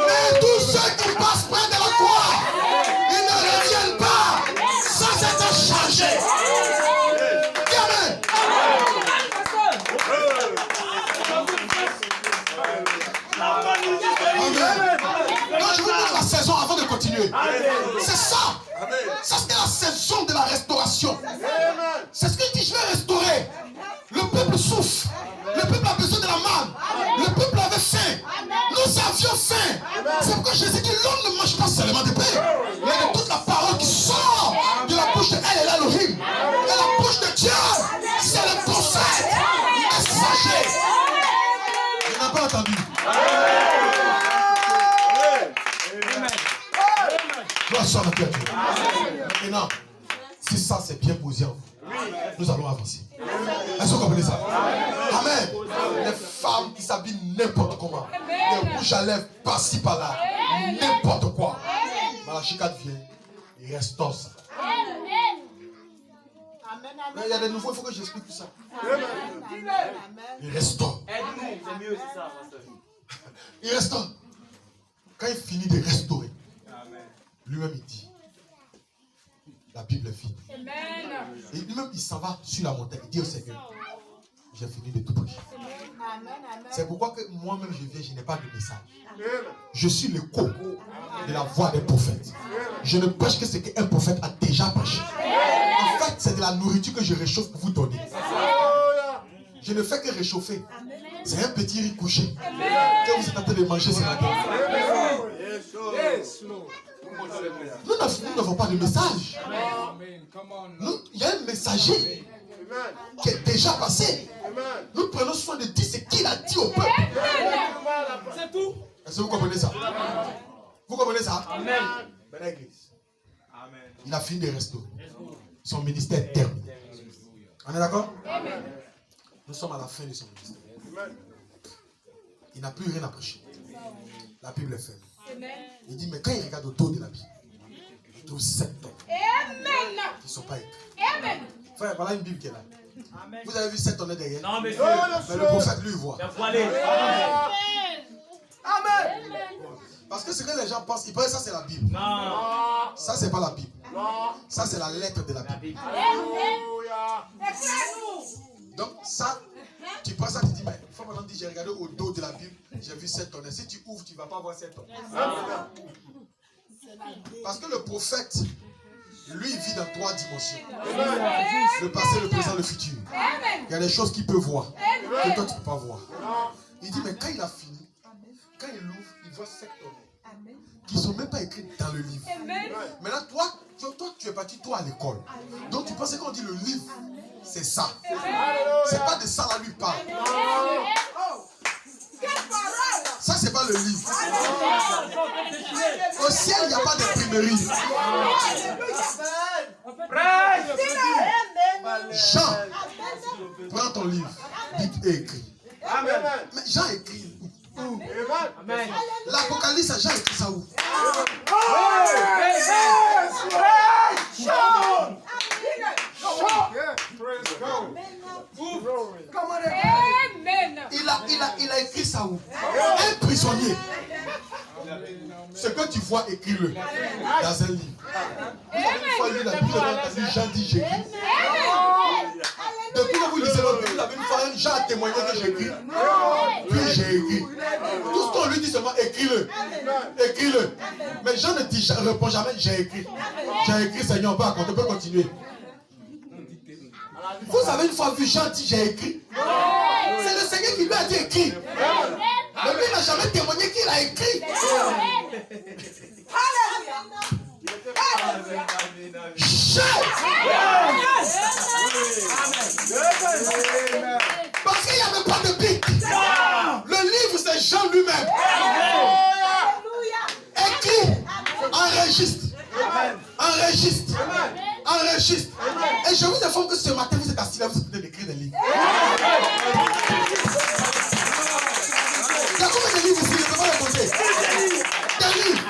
Speaker 1: Mais tous ceux qui passent près de la croix, ils ne reviennent pas sans être changés. Amen. Amen. Donc je vous montre la saison avant de continuer. C'est ça. Ça c'est la saison de la restauration. C'est ce qu'il dit, je vais restaurer. Le peuple souffre. Le peuple a besoin de la manne. Le peuple avait faim. Nous avions faim. C'est pourquoi Jésus dit, l'homme ne mange pas seulement de pain, mais de toute la parole qui sort de la bouche de elle et l'Elohim. Et la bouche de Dieu, c'est le prophète messager. Tu n'as pas entendu? Gloire soit à Dieu. Maintenant, si ça c'est bien posé en vous, nous allons avancer. Est-ce que vous comprenez ça? Amen. Les femmes qui s'habillent n'importe comment, des rouges à lèvres par-ci par-là, n'importe quoi. Malachie 4 vient, il restaure ça. Mais il y a des nouveaux, il faut que j'explique tout ça. Il restaure.
Speaker 3: C'est mieux, c'est ça.
Speaker 1: Il restaure. Quand il finit de restaurer, lui-même il dit, la Bible est finie. Et lui-même il s'en va sur la montagne. Il dit au Seigneur, j'ai fini de tout prêcher. C'est pourquoi que moi-même je viens, je n'ai pas de message. Je suis l'écho de la voix des prophètes. Je ne prêche que ce qu'un prophète a déjà prêché. En fait, c'est de la nourriture que je réchauffe pour vous donner. Je ne fais que réchauffer. C'est un petit riz couché que vous êtes en train de manger ce matin. Nous n'avons pas de message. Il y a un messager qui est déjà passé. Nous prenons soin de dire ce qu'il a dit au peuple.
Speaker 3: C'est tout.
Speaker 1: Est-ce que vous comprenez ça? Vous comprenez ça?
Speaker 3: Amen.
Speaker 1: Maintenant, l'église. Il a fini de restaurer. Son ministère est terminé. On est d'accord? Nous sommes à la fin de son ministère. Il n'a plus rien à prêcher. La Bible est ferme. Il dit, mais quand il regarde autour de la Bible, il trouve 7 tomes qui ne sont pas écrits. Frère, voilà une Bible qui est là. Vous avez vu 7 tonneaux derrière?
Speaker 3: Non, monsieur.
Speaker 1: Mais le prophète, lui, il voit.
Speaker 3: Il a voilé.
Speaker 2: Amen.
Speaker 1: Parce que ce que les gens pensent, ils pensent que ça, c'est la Bible.
Speaker 3: Non.
Speaker 1: Ça, c'est pas la Bible. Ça, c'est la lettre de la
Speaker 3: La
Speaker 1: Bible.
Speaker 3: Bible.
Speaker 1: Donc, ça, tu penses ça, tu dis, mais il faut maintenant dire, j'ai regardé au dos de la Bible, j'ai vu 7 tonnes. Si tu ouvres, tu ne vas pas voir 7 tonnes. Parce que le prophète, lui, il vit dans 3 dimensions. Le passé, le présent, le futur. Il y a des choses qu'il peut voir, que toi, tu ne peux pas voir. Il dit, mais quand il a fini, quand il ouvre, il voit 7 tonnes qui ne sont même pas écrites dans le livre. Maintenant, toi, tu es parti, toi, à l'école. Donc, tu pensais qu'on dit le livre, c'est ça. C'est pas de ça, là, lui parle. Ça, c'est pas le livre. Au ciel, il n'y a pas d'imprimerie. Jean, prends ton livre. Dites et écris. Mais Jean écrit où? L'Apocalypse, Jean écrit ça où? Il a écrit ça où? Un prisonnier. Ce que tu vois, écris-le dans un livre. Vous avez une fois lu la Bible, vous avez entendu Jean dit j'écris. Depuis que vous lisez votre Bible, vous avez une fois Jean a témoigné que j'écris. Puis j'ai écrit. Tout ce qu'on lui dit seulement écris-le. Écris-le. Mais Jean ne répond jamais j'ai écrit. J'ai écrit, Seigneur, on peut continuer. Vous avez une fois vu Jean dit j'ai écrit. C'est le Seigneur qui lui a dit écrit. Mais lui n'a jamais témoigné qu'il a écrit. Parce qu'il n'y avait pas de bic. Le livre c'est Jean lui-même. Écrit, enregistre. Enregistre. Enregistre. Et je vous informe que ce matin vous êtes assis là, vous êtes en train d'écrire des livres. Il y a combien de livres ici? Je ne peux pas les compter. Des livres.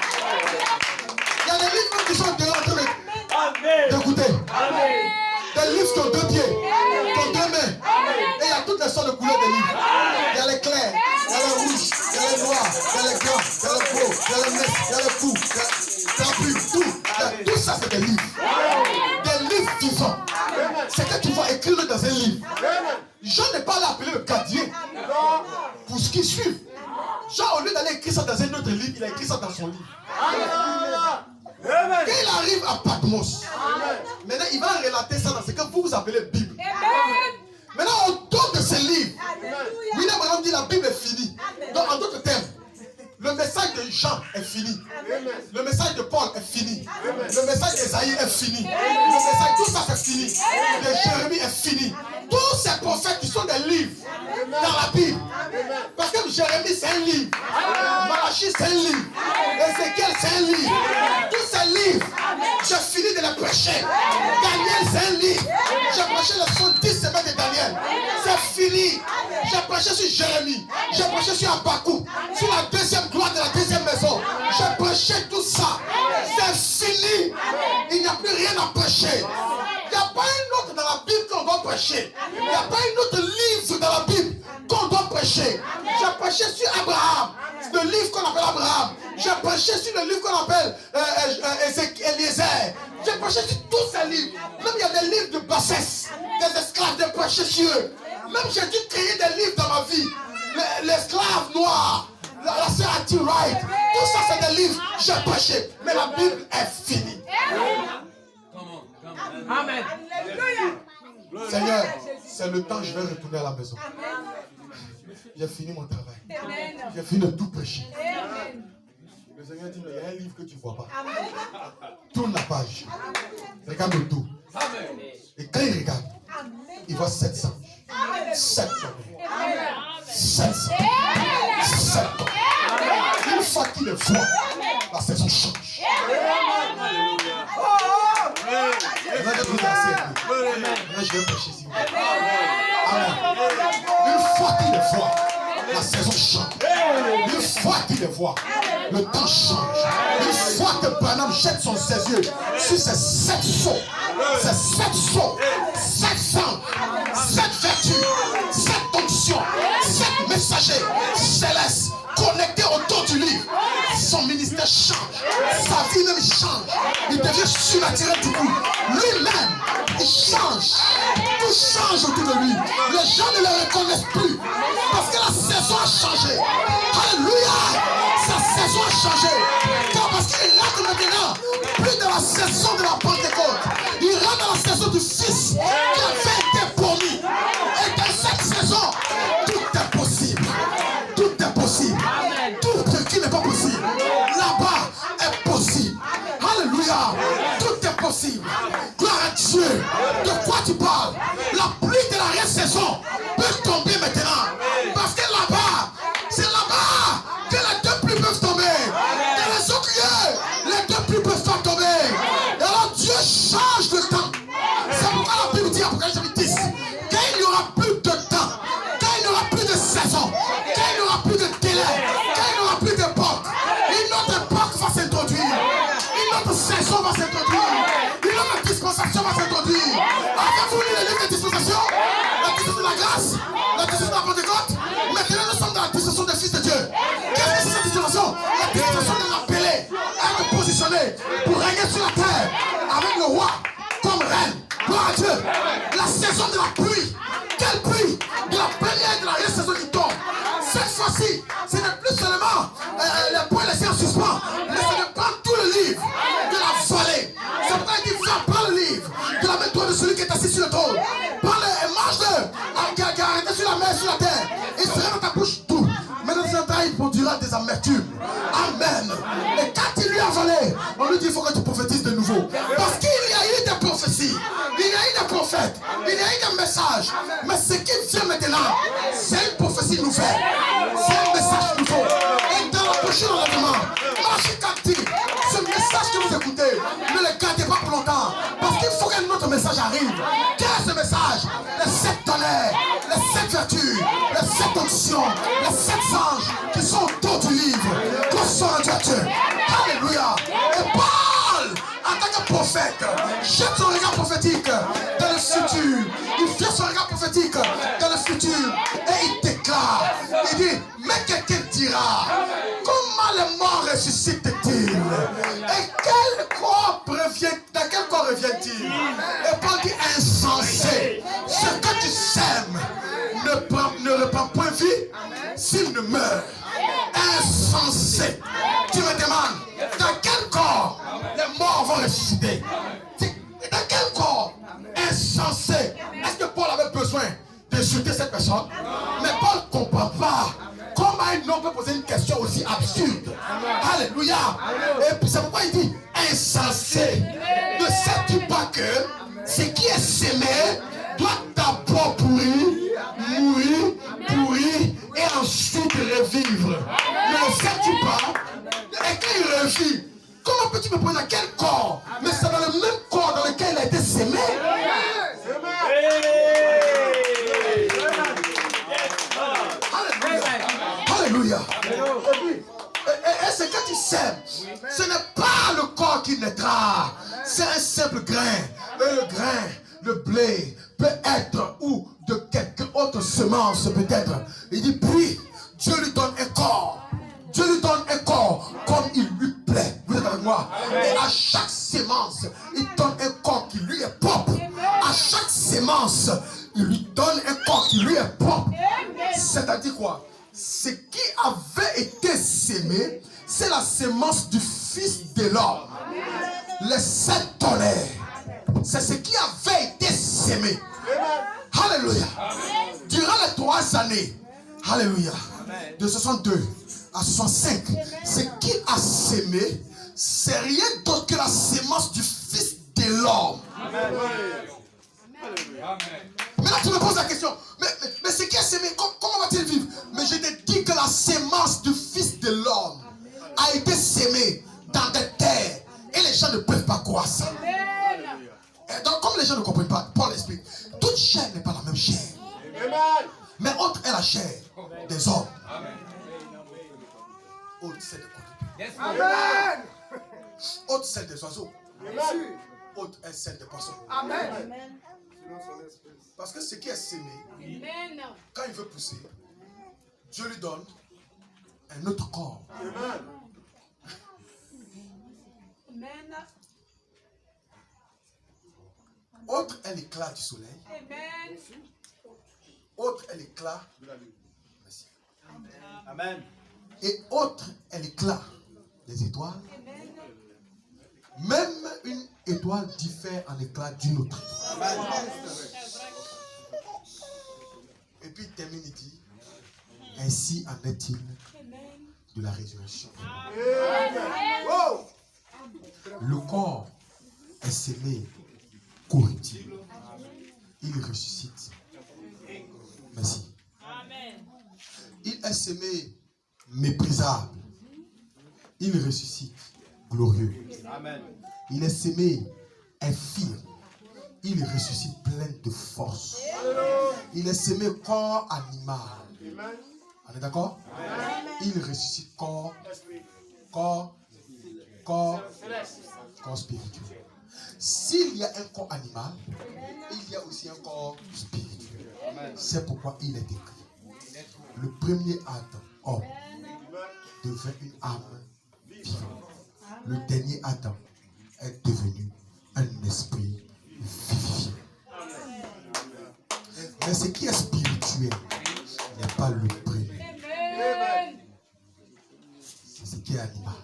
Speaker 1: Il y a des livres qui sont dehors en train d'écouter. Des livres qui ont 2 pieds, qui ont 2 mains. Et il y a toutes les sortes de couleurs de livres. Il y a les clairs, il y a les rouges, il y a les noirs, il y a les grands, il y a les gros, il y a les minces, il y a les fous, il y a la plume, tout. Tout ça c'est des livres. Des livres vivants. C'est que tu vas écrire dans un livre. Jean n'est pas là appelé le gardien pour ce qui suit. Jean, au lieu d'aller écrire ça dans un autre livre, il a écrit ça dans son livre. Quand il arrive à Patmos, maintenant il va relater ça dans ce que vous appelez Bible. Maintenant, autour de ce livre, William Branham dit la Bible est finie. Donc, en d'autres termes, le message de Jean est fini. Le message de Paul est fini. Le message d'Esaïe est fini. Le message, tout ça c'est fini. De Jérémie est fini. Tous ces prophètes qui sont des livres dans la Bible. Parce que Jérémie c'est un livre. Malachie c'est un livre. Ézéchiel c'est un livre. Tous ces livres, j'ai fini de les prêcher. Daniel c'est un livre. J'ai prêché les 70 semaines de Daniel. C'est fini. J'ai prêché sur Jérémie. J'ai prêché sur Habakkuk. Sur la deuxième gloire de la deuxième maison. J'ai prêché tout ça. C'est fini. Il n'y a plus rien à prêcher. Il n'y a pas un autre dans la Bible qu'on doit prêcher. Il n'y a pas un autre livre dans la Bible qu'on doit prêcher. J'ai prêché sur Abraham, le livre qu'on appelle Abraham. J'ai prêché sur le livre qu'on appelle Eliezer. J'ai prêché sur tous ces livres. Même il y a des livres de bassesse, des esclaves, de prêcher sur eux. Même j'ai dû créer des livres dans ma vie. L'esclave noir, la sœur Hattie Wright, tout ça c'est des livres. J'ai prêché, mais la Bible est finie.
Speaker 3: Amen.
Speaker 1: Seigneur, c'est le temps, je vais retourner à la maison. J'ai fini mon travail. J'ai fini de tout prêcher. Le Seigneur dit, mais il y a un livre que tu ne vois pas. Tourne la page. Regarde le dos. Et quand il regarde, il voit 700. 7 700. 700. Une fois qu'il le voit, la saison change. Je vais prêcher ici. Amen. Une fois qu'il le voit, la saison change. Une fois qu'il le voit, le temps change. Une fois que Branham jette ses yeux sur ces 7 sauts, ces 7 sauts, 700, cette vertu, cette onction, cette messager céleste connecté autour du livre, son ministère change, sa vie même change, il devient surnaturel du coup. Lui-même, il change, tout change autour de lui. Les gens ne le reconnaissent plus parce que la saison a changé. Alléluia, sa saison a changé. Car parce qu'il rentre maintenant plus dans la saison de la Pentecôte, il rentre dans la saison du Fils qui avait été promis. Et dans cette saison, tout est possible. Tout est possible. Tout ce qui n'est pas possible, là-bas est possible. Alléluia. Tout est possible. Gloire à Dieu. De quoi tu parles? La pluie de la saison peut tomber maintenant. Parce que là-bas, c'est là-bas que les deux pluies peuvent tomber. Dans les autres, les deux pluies peuvent pas tomber. Et alors Dieu change le temps. C'est pourquoi la Bible dit, Apocalypse 10, quand il n'y aura plus de temps, quand il n'y aura plus de saison, quand il n'y aura plus de délai, quand il n'y aura plus d'époque, une autre époque va s'introduire, une autre saison va s'introduire, une autre dispensation va s'introduire. Avez-vous lu le livre de dispensation? La dispensation de la grâce, la dispensation de la Pentecôte. Maintenant nous sommes dans la dispensation des fils de Dieu. Qu'est-ce que c'est cette dispensation? La dispensation de l'appeler, être positionné pour régner sur la terre avec le roi comme reine. Gloire à Dieu. La saison de la pluie. Quelle pluie? De la première et de la deuxième saison qui tombe. Cette fois-ci, ce n'est plus seulement les points laissés en suspens, mais c'est de prendre tout le livre de la vallée. C'est pourquoi il dit, viens, prends le livre de la main de celui qui est assis sur le trône. Prends-le et mange-le, qui a arrêté sur la mer, sur la terre. Il sera dans ta bouche tout. Mais dans ce temps, il produira des amertumes. Amen. Et quand il lui a avalé, on lui dit, il faut que tu prophétises de nouveau. Parce qu'il y a eu des prophéties, il y a eu des prophètes, il y a eu des messages. Mais ce qui vient maintenant, c'est une prophétie nouvelle. C'est un message nouveau. Et dans la prochaine enlèvement, marchez captif. Ce message que vous écoutez, ne le gardez pas pour longtemps. Parce qu'il faut qu'un autre message arrive. Quel est ce message? Les 7 tonnerres, les 7 vertus, les 7 onctions, les 7 anges qui sont autour du livre. Qu'on soit rendu à Dieu. Alléluia. Et parle en tant que prophète. Jette son regard prophétique dans le futur. Il fait son regard prophétique dans le futur. Et il déclare. Il dit, mais quelqu'un dira, comment les morts ressuscitent-ils? Et quel corps revient, dans quel corps revient-il? Et Paul dit, insensé. Ce que tu sèmes ne reprend point vie s'il ne meurt. Insensé. Tu me demandes, dans quel corps les morts vont ressusciter? Dans quel corps? Insensé. Est-ce que Paul avait besoin d'insulter cette personne? Mais Paul ne comprend pas. Comment un homme peut poser une question aussi absurde? Alléluia. Et puis c'est pourquoi il dit insensé. Ne sais-tu pas que ce qui est sémé doit d'abord pourrir, mourir, pourrir et ensuite revivre? Ne le sais-tu pas? Et quand il revit, comment peux-tu me poser dans quel corps? Mais c'est dans le même corps dans lequel il a été sémé. Alléluia. Et ce que tu sèmes, ce n'est pas le corps qui naîtra. C'est un simple grain. Et le grain, le blé, peut être ou de quelque autre semence peut-être. Il dit, puis Dieu lui donne un corps. Dieu lui donne un corps comme il lui plaît. Vous êtes avec moi? Et à chaque sémence, il donne un corps qui lui est propre. À chaque sémence, il lui donne un corps qui lui est propre. C'est-à-dire quoi? Ce qui avait été sémé, c'est la sémence du Fils de l'homme. Les 7 tonnerres, c'est ce qui avait été sémé. Alléluia. Durant les 3 années, alléluia, de 62 à 65, ce qui a sémé, c'est rien d'autre que la sémence du Fils de l'homme. Maintenant tu me poses la question, mais ce qui est sémé, comment va-t-il vivre? Mais je te dis que la sémence du Fils de l'homme a été sémée dans des terres et les gens ne peuvent pas croire ça. Et donc comme les gens ne comprennent pas, Paul explique, toute chair n'est pas la même chair. Mais autre est la chair des hommes. Autre celle des quadrupèdes. Autre celle des oiseaux. Autre est celle des poissons. Parce que ce qui est semé,
Speaker 2: Amen.
Speaker 1: quand il veut pousser, Dieu lui donne un autre corps.
Speaker 2: Amen.
Speaker 1: Autre est l'éclat du soleil.
Speaker 2: Amen.
Speaker 1: Autre est l'éclat de la lune. Merci.
Speaker 3: Amen.
Speaker 1: Et autre est l'éclat des étoiles.
Speaker 2: Amen.
Speaker 1: Même une étoile diffère en éclat d'une autre. Et puis il termine, il dit, ainsi en est-il de la résurrection.
Speaker 2: Amen.
Speaker 1: Le corps est semé corruptible. Il ressuscite. Merci. Il est semé méprisable. Il ressuscite glorieux.
Speaker 3: Amen.
Speaker 1: Il est semé infirme. Il ressuscite plein de force. Il est semé corps animal. On est d'accord? Il ressuscite corps spirituel. S'il y a un corps animal, il y a aussi un corps spirituel. C'est pourquoi il est écrit. Le premier Adam, homme, devint une âme vivante. Le dernier Adam est devenu un esprit vivifiant. Mais ce qui est spirituel n'est pas le premier.
Speaker 2: Amen.
Speaker 1: C'est ce qui est animal.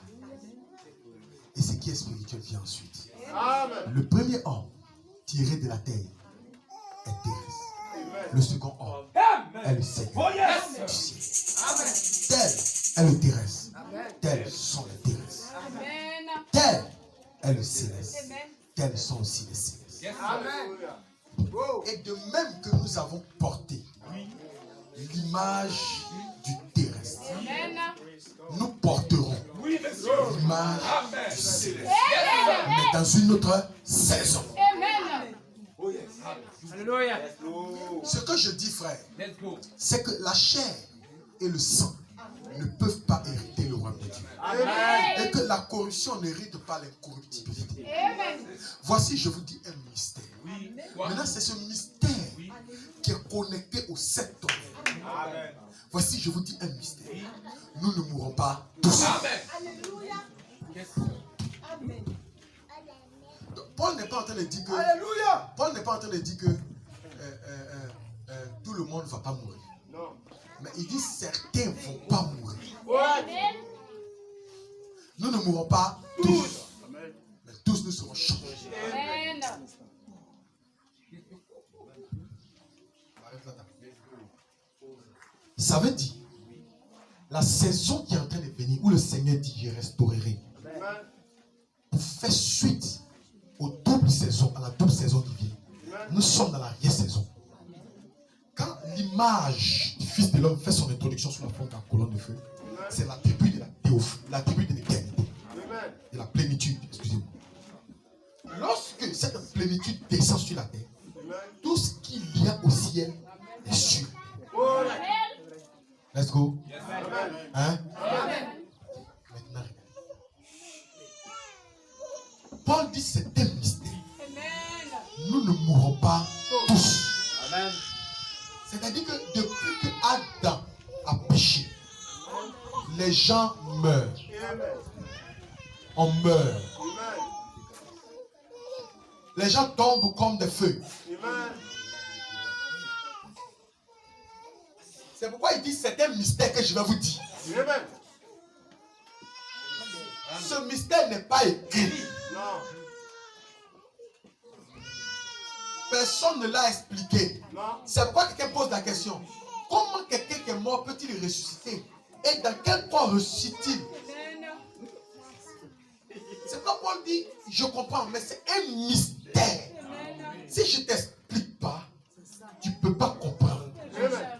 Speaker 1: Et ce qui est spirituel vient ensuite.
Speaker 3: Amen.
Speaker 1: Le premier homme tiré de la terre est terrestre. Le second homme est le Seigneur
Speaker 3: Oh yes.
Speaker 1: du ciel. Tel est le terrestre. Tels sont les terrestres.
Speaker 2: Amen.
Speaker 1: Tel est le céleste.
Speaker 2: Amen.
Speaker 1: Tels sont aussi les célestes.
Speaker 3: Amen.
Speaker 1: Et de même que nous avons porté l'image du terrestre,
Speaker 2: Amen.
Speaker 1: nous porterons
Speaker 3: Oui, monsieur.
Speaker 1: l'image
Speaker 3: Amen.
Speaker 1: du céleste. Mais dans une autre saison.
Speaker 2: Amen.
Speaker 3: Oh yes.
Speaker 5: Alléluia.
Speaker 1: Ce que je dis, frère,
Speaker 5: Let's go.
Speaker 1: c'est que la chair et le sang ne peuvent pas hériter le royaume de Dieu.
Speaker 3: Amen.
Speaker 1: Et que la corruption n'hérite pas l'incorruptibilité.
Speaker 2: Amen.
Speaker 1: Voici, je vous dis un mystère.
Speaker 5: Oui.
Speaker 1: Maintenant, c'est ce mystère qui est connecté aux 7 tonnerres.
Speaker 3: Amen.
Speaker 1: Voici, je vous dis un mystère. Nous ne mourrons pas tous.
Speaker 5: Amen. Yes.
Speaker 1: Donc, Paul n'est pas en train de dire que.
Speaker 3: Alléluia.
Speaker 1: Paul n'est pas en train de dire que tout le monde ne va pas mourir.
Speaker 3: Non.
Speaker 1: Mais il dit certains ne vont pas mourir.
Speaker 2: Amen.
Speaker 1: Nous ne mourrons pas tous.
Speaker 3: Amen.
Speaker 1: Mais tous nous serons changés.
Speaker 2: Amen.
Speaker 1: Ça veut dire la saison qui est en train de venir, où le Seigneur dit je restaurerai,
Speaker 3: Amen.
Speaker 1: pour faire suite aux doubles saisons, à la double saison qui vient. Nous sommes dans l'arrière-saison. Quand l'image du Fils de l'homme fait son introduction sur la forme d'un colonne de feu, c'est l'attribut de la théophanie, l'attribut de l'éternité,
Speaker 3: Amen.
Speaker 1: de la plénitude, excusez-moi. Lorsque cette plénitude descend sur la terre, tout ce qu'il y a au ciel est sûr. Let's go. Hein? Maintenant, regardez. Paul dit c'est un mystère.
Speaker 2: Amen.
Speaker 1: Nous ne mourrons pas tous.
Speaker 3: Amen.
Speaker 1: C'est-à-dire que depuis que Adam a péché, les gens meurent.
Speaker 3: Amen.
Speaker 1: On meurt.
Speaker 3: Amen.
Speaker 1: Les gens tombent comme des feux.
Speaker 3: Amen.
Speaker 1: C'est pourquoi il dit c'est un mystère que je vais vous dire.
Speaker 3: Amen.
Speaker 1: Ce mystère n'est pas écrit.
Speaker 3: Non.
Speaker 1: Personne ne l'a expliqué.
Speaker 3: Non.
Speaker 1: C'est pourquoi quelqu'un pose la question. Comment quelqu'un qui est mort peut-il ressusciter? Et dans quel corps ressuscite-t-il?
Speaker 2: Amen.
Speaker 1: C'est pourquoi Paul dit, je comprends, mais c'est un mystère.
Speaker 2: Amen.
Speaker 1: Si je ne t'explique pas, tu ne peux pas comprendre.
Speaker 3: Amen.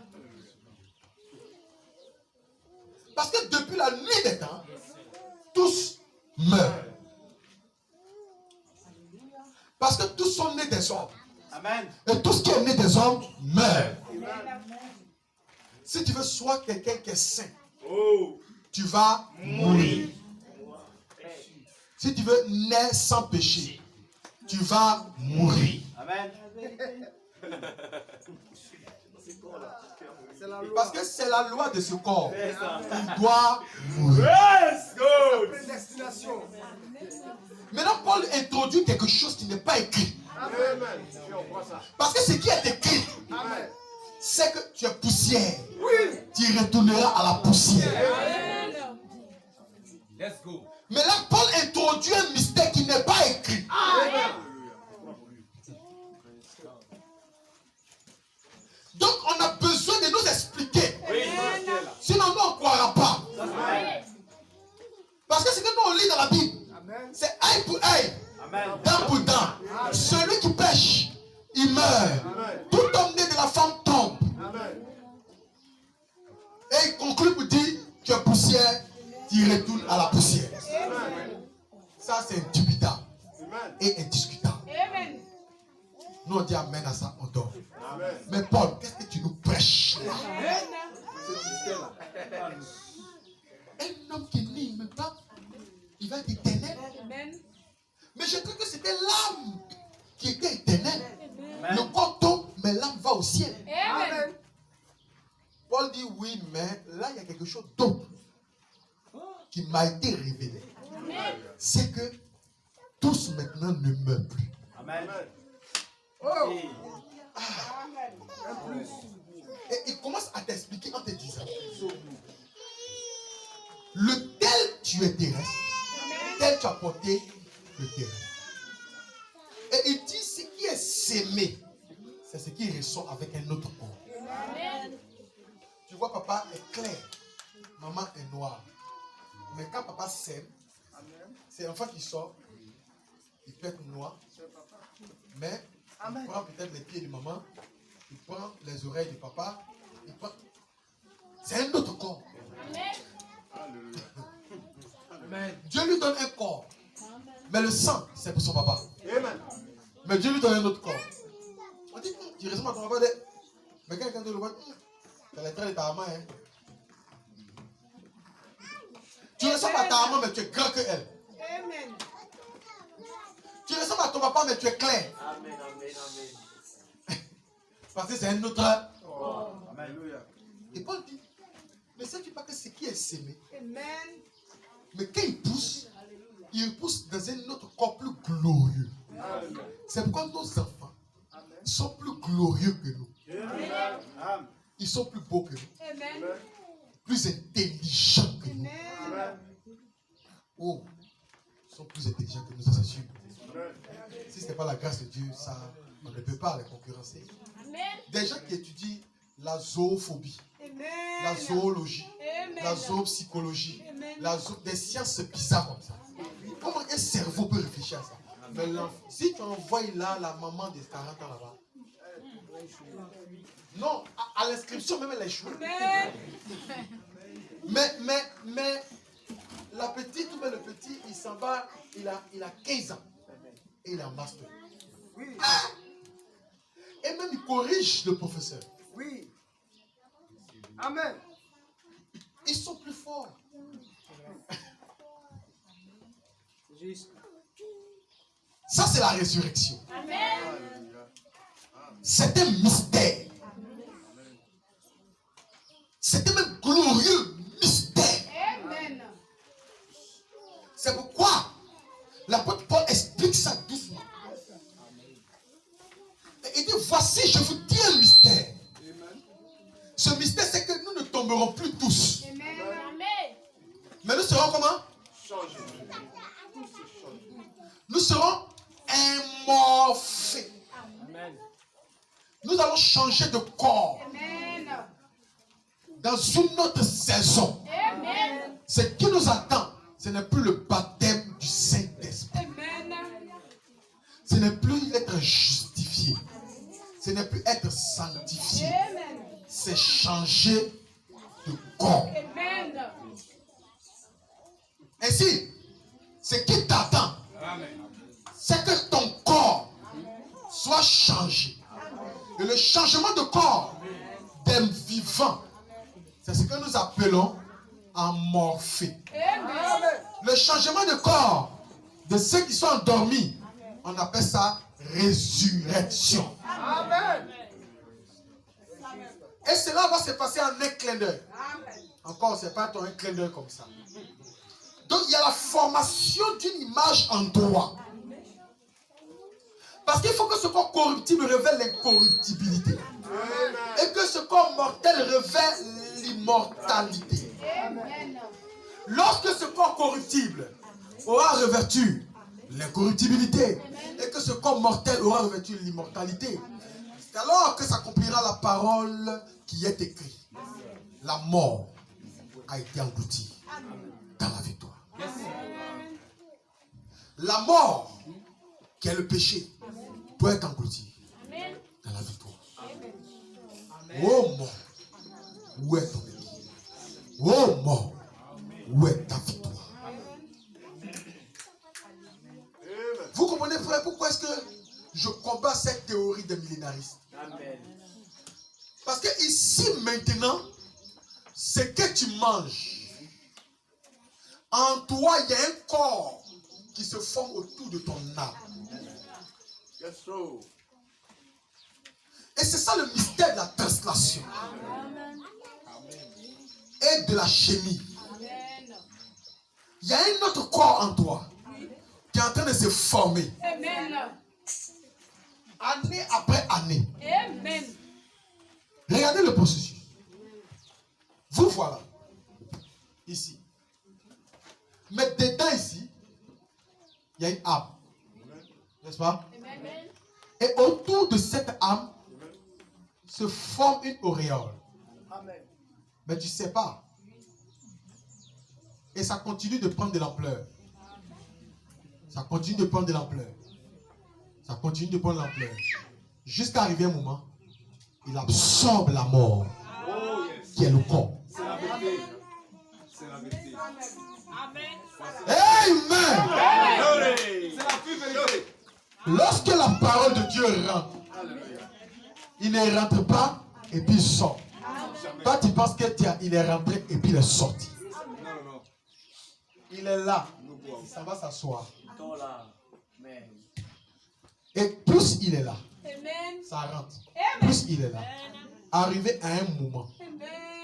Speaker 1: Parce que depuis la nuit des temps, tous meurent. Parce que tous sont nés des hommes.
Speaker 3: Amen.
Speaker 1: Et tout ce qui est né des hommes meurt.
Speaker 3: Amen.
Speaker 1: Si tu veux soit quelqu'un qui est saint,
Speaker 3: Oh.
Speaker 1: tu vas mourir. Si tu veux naître sans péché, tu vas mourir.
Speaker 3: Amen. Amen.
Speaker 1: Parce que c'est la loi de ce corps. Il doit mourir.
Speaker 3: Yes, good.
Speaker 4: Prédestination.
Speaker 1: Maintenant, Paul introduit quelque chose qui n'est pas écrit.
Speaker 3: Amen. On voit ça.
Speaker 1: Parce que ce qui est écrit,
Speaker 4: Amen.
Speaker 1: c'est que tu es poussière. Tu retourneras à la poussière.
Speaker 2: Amen.
Speaker 5: Let's go.
Speaker 1: Mais là, Paul introduit un mystère qui n'est pas écrit. Donc, on a besoin de nous expliquer. Sinon, nous, on ne croira pas. Parce que ce que nous, on lit dans la Bible,
Speaker 4: Amen.
Speaker 1: c'est œil pour œil,
Speaker 3: Amen.
Speaker 1: dent pour dent. Celui qui pêche, il meurt. Tout homme né de la femme tombe.
Speaker 3: Amen.
Speaker 1: Et il conclut pour dire, tu es poussière, tu retournes à la poussière. Ça, c'est indubitable
Speaker 3: Amen.
Speaker 1: et indiscutable.
Speaker 2: Amen.
Speaker 1: Nous, on dit amen à ça, on dort.
Speaker 3: Amen.
Speaker 1: Mais Paul, qu'est-ce que tu nous prêches là? Un homme qui n'est même pas, il va être éternel.
Speaker 2: Amen.
Speaker 1: Mais je crois que c'était l'âme qui était éternelle.
Speaker 3: Amen.
Speaker 1: Le corps tombe, mais l'âme va au ciel.
Speaker 2: Amen.
Speaker 1: Paul dit oui, mais là, il y a quelque chose d'autre qui m'a été révélé. C'est que tous maintenant ne meurent plus.
Speaker 3: Amen.
Speaker 4: Oh.
Speaker 2: Amen.
Speaker 4: Un plus.
Speaker 1: Et il commence à t'expliquer en te disant, le tel tu es terrestre, tel tu as porté le terrestre. Et il dit ce qui est sémé, c'est ce qui ressort avec un autre corps.
Speaker 2: Amen.
Speaker 1: Tu vois, papa est clair, maman est noire. Mais quand papa sème, c'est l'enfant qui sort, il peut être noir, mais il prend peut-être les pieds de maman, il prend les oreilles de papa, il prend... C'est un autre corps.
Speaker 5: Amen.
Speaker 1: Dieu lui donne un corps, mais le sang, c'est pour son papa.
Speaker 3: Amen.
Speaker 1: Mais Dieu lui donne un autre corps. On dit, tu ressembles à ton papa, mais quand quelqu'un te le voit, c'est les traits de ta main. Hein. Tu ressembles à ta maman, mais tu es grand que elle.
Speaker 2: Amen.
Speaker 1: Tu ressembles à ton papa, mais tu es clair.
Speaker 3: Amen. Amen. Amen.
Speaker 1: Parce que c'est un autre.
Speaker 3: Alléluia.
Speaker 1: Et Paul dit, mais sais-tu pas que ce qui est sémé,
Speaker 2: Amen.
Speaker 1: mais quand il pousse dans un autre corps plus glorieux. C'est pourquoi nos enfants sont plus glorieux que nous.
Speaker 3: Amen.
Speaker 1: Ils sont plus beaux que nous,
Speaker 2: Amen.
Speaker 1: plus intelligents que nous.
Speaker 2: Amen.
Speaker 1: Oh, ils sont plus intelligents que nous, ça c'est sûr. Si ce n'est pas la grâce de Dieu, ça, on ne peut pas les concurrencer.
Speaker 2: Amen.
Speaker 1: Des gens qui étudient la zoophobie,
Speaker 2: Amen.
Speaker 1: la zoologie,
Speaker 2: Amen.
Speaker 1: la zoopsychologie,
Speaker 2: Amen.
Speaker 1: des sciences bizarres comme ça. Comment un cerveau peut réfléchir à ça? Mais si tu envoies là la maman de 40 ans là-bas, non, à l'inscription même elle a échoué.
Speaker 2: Amen.
Speaker 1: Mais la petite ou bien le petit, il s'en va, il a 15 ans et il est en master.
Speaker 4: Oui.
Speaker 1: Ah! Et même il corrige le professeur.
Speaker 4: Oui. Amen.
Speaker 1: Ils sont plus forts.
Speaker 4: Juste.
Speaker 1: Ça c'est la résurrection.
Speaker 2: Amen.
Speaker 1: C'est un mystère. C'est un même glorieux mystère.
Speaker 2: Amen.
Speaker 1: C'est pourquoi l'apôtre Paul explique ça doucement. Et il dit, voici, je vous dis un mystère. Ce mystère, c'est que nous ne tomberons plus tous.
Speaker 2: Amen.
Speaker 1: Mais nous serons comment? Nous serons immorphés.
Speaker 5: Amen.
Speaker 1: Nous allons changer de corps
Speaker 2: Amen.
Speaker 1: dans une autre saison.
Speaker 2: Amen.
Speaker 1: Ce qui nous attend, ce n'est plus le baptême du Saint-Esprit.
Speaker 2: Amen.
Speaker 1: Ce n'est plus être justifié. Ce n'est plus être sanctifié.
Speaker 2: Amen.
Speaker 1: C'est changer de corps.
Speaker 2: Amen.
Speaker 1: Ainsi, ce qui t'attend,
Speaker 5: Amen.
Speaker 1: c'est que ton corps soit changé. Et le changement de corps des vivants, c'est ce que nous appelons amorphé.
Speaker 2: Amen.
Speaker 1: Le changement de corps de ceux qui sont endormis, on appelle ça résurrection.
Speaker 3: Amen.
Speaker 1: Et cela va se passer en un clin d'œil. Encore, ce n'est pas un clin d'œil comme ça. Donc, il y a la formation d'une image en toi. Parce qu'il faut que ce corps corruptible révèle l'incorruptibilité. Et que ce corps mortel révèle l'immortalité.
Speaker 2: Amen. Lorsque
Speaker 1: Lorsque ce corps corruptible aura revêtu l'incorruptibilité et que ce corps mortel aura revêtu l'immortalité, c'est alors que s'accomplira la parole qui est écrite. La mort a été engloutie dans la victoire. La mort, qui est le péché, doit être engloutie dans la victoire. Oh mort, où est ton ennemi? Oh mort, où est ta victoire? Vous comprenez, frère, pourquoi est-ce que je combats cette théorie des millénaristes? Parce que ici, maintenant, ce que tu manges, en toi, il y a un corps qui se forme autour de ton âme.
Speaker 3: Yes, sir.
Speaker 1: Et c'est ça le mystère de la translation et de la chimie. Il y a un autre corps en toi qui est en train de se former
Speaker 2: Amen.
Speaker 1: année après année.
Speaker 2: Amen.
Speaker 1: Regardez le processus. Vous voilà, ici. Mais dedans ici, il y a une âme. N'est-ce pas?
Speaker 2: Amen.
Speaker 1: Et autour de cette âme se forme une auréole. Mais tu ne sais pas. Et ça continue de prendre de l'ampleur. Ça continue de prendre de l'ampleur. Ça continue de prendre de l'ampleur. Jusqu'à arriver un moment, il absorbe la mort,
Speaker 3: Oh, yes.
Speaker 1: qui est le corps.
Speaker 3: C'est la vérité. C'est la vérité.
Speaker 1: Amen.
Speaker 3: C'est la pure vérité.
Speaker 1: Lorsque la parole de Dieu rentre,
Speaker 3: Alléluia.
Speaker 1: il ne rentre pas et puis il sort. Toi, tu penses qu'il est rentré et puis il est sorti.
Speaker 3: Non, non.
Speaker 1: Il est là. Ça va s'asseoir.
Speaker 5: Amen.
Speaker 1: Et plus il est là,
Speaker 2: Amen.
Speaker 1: ça rentre.
Speaker 2: Amen.
Speaker 1: Plus il est là. Arrivé à un moment,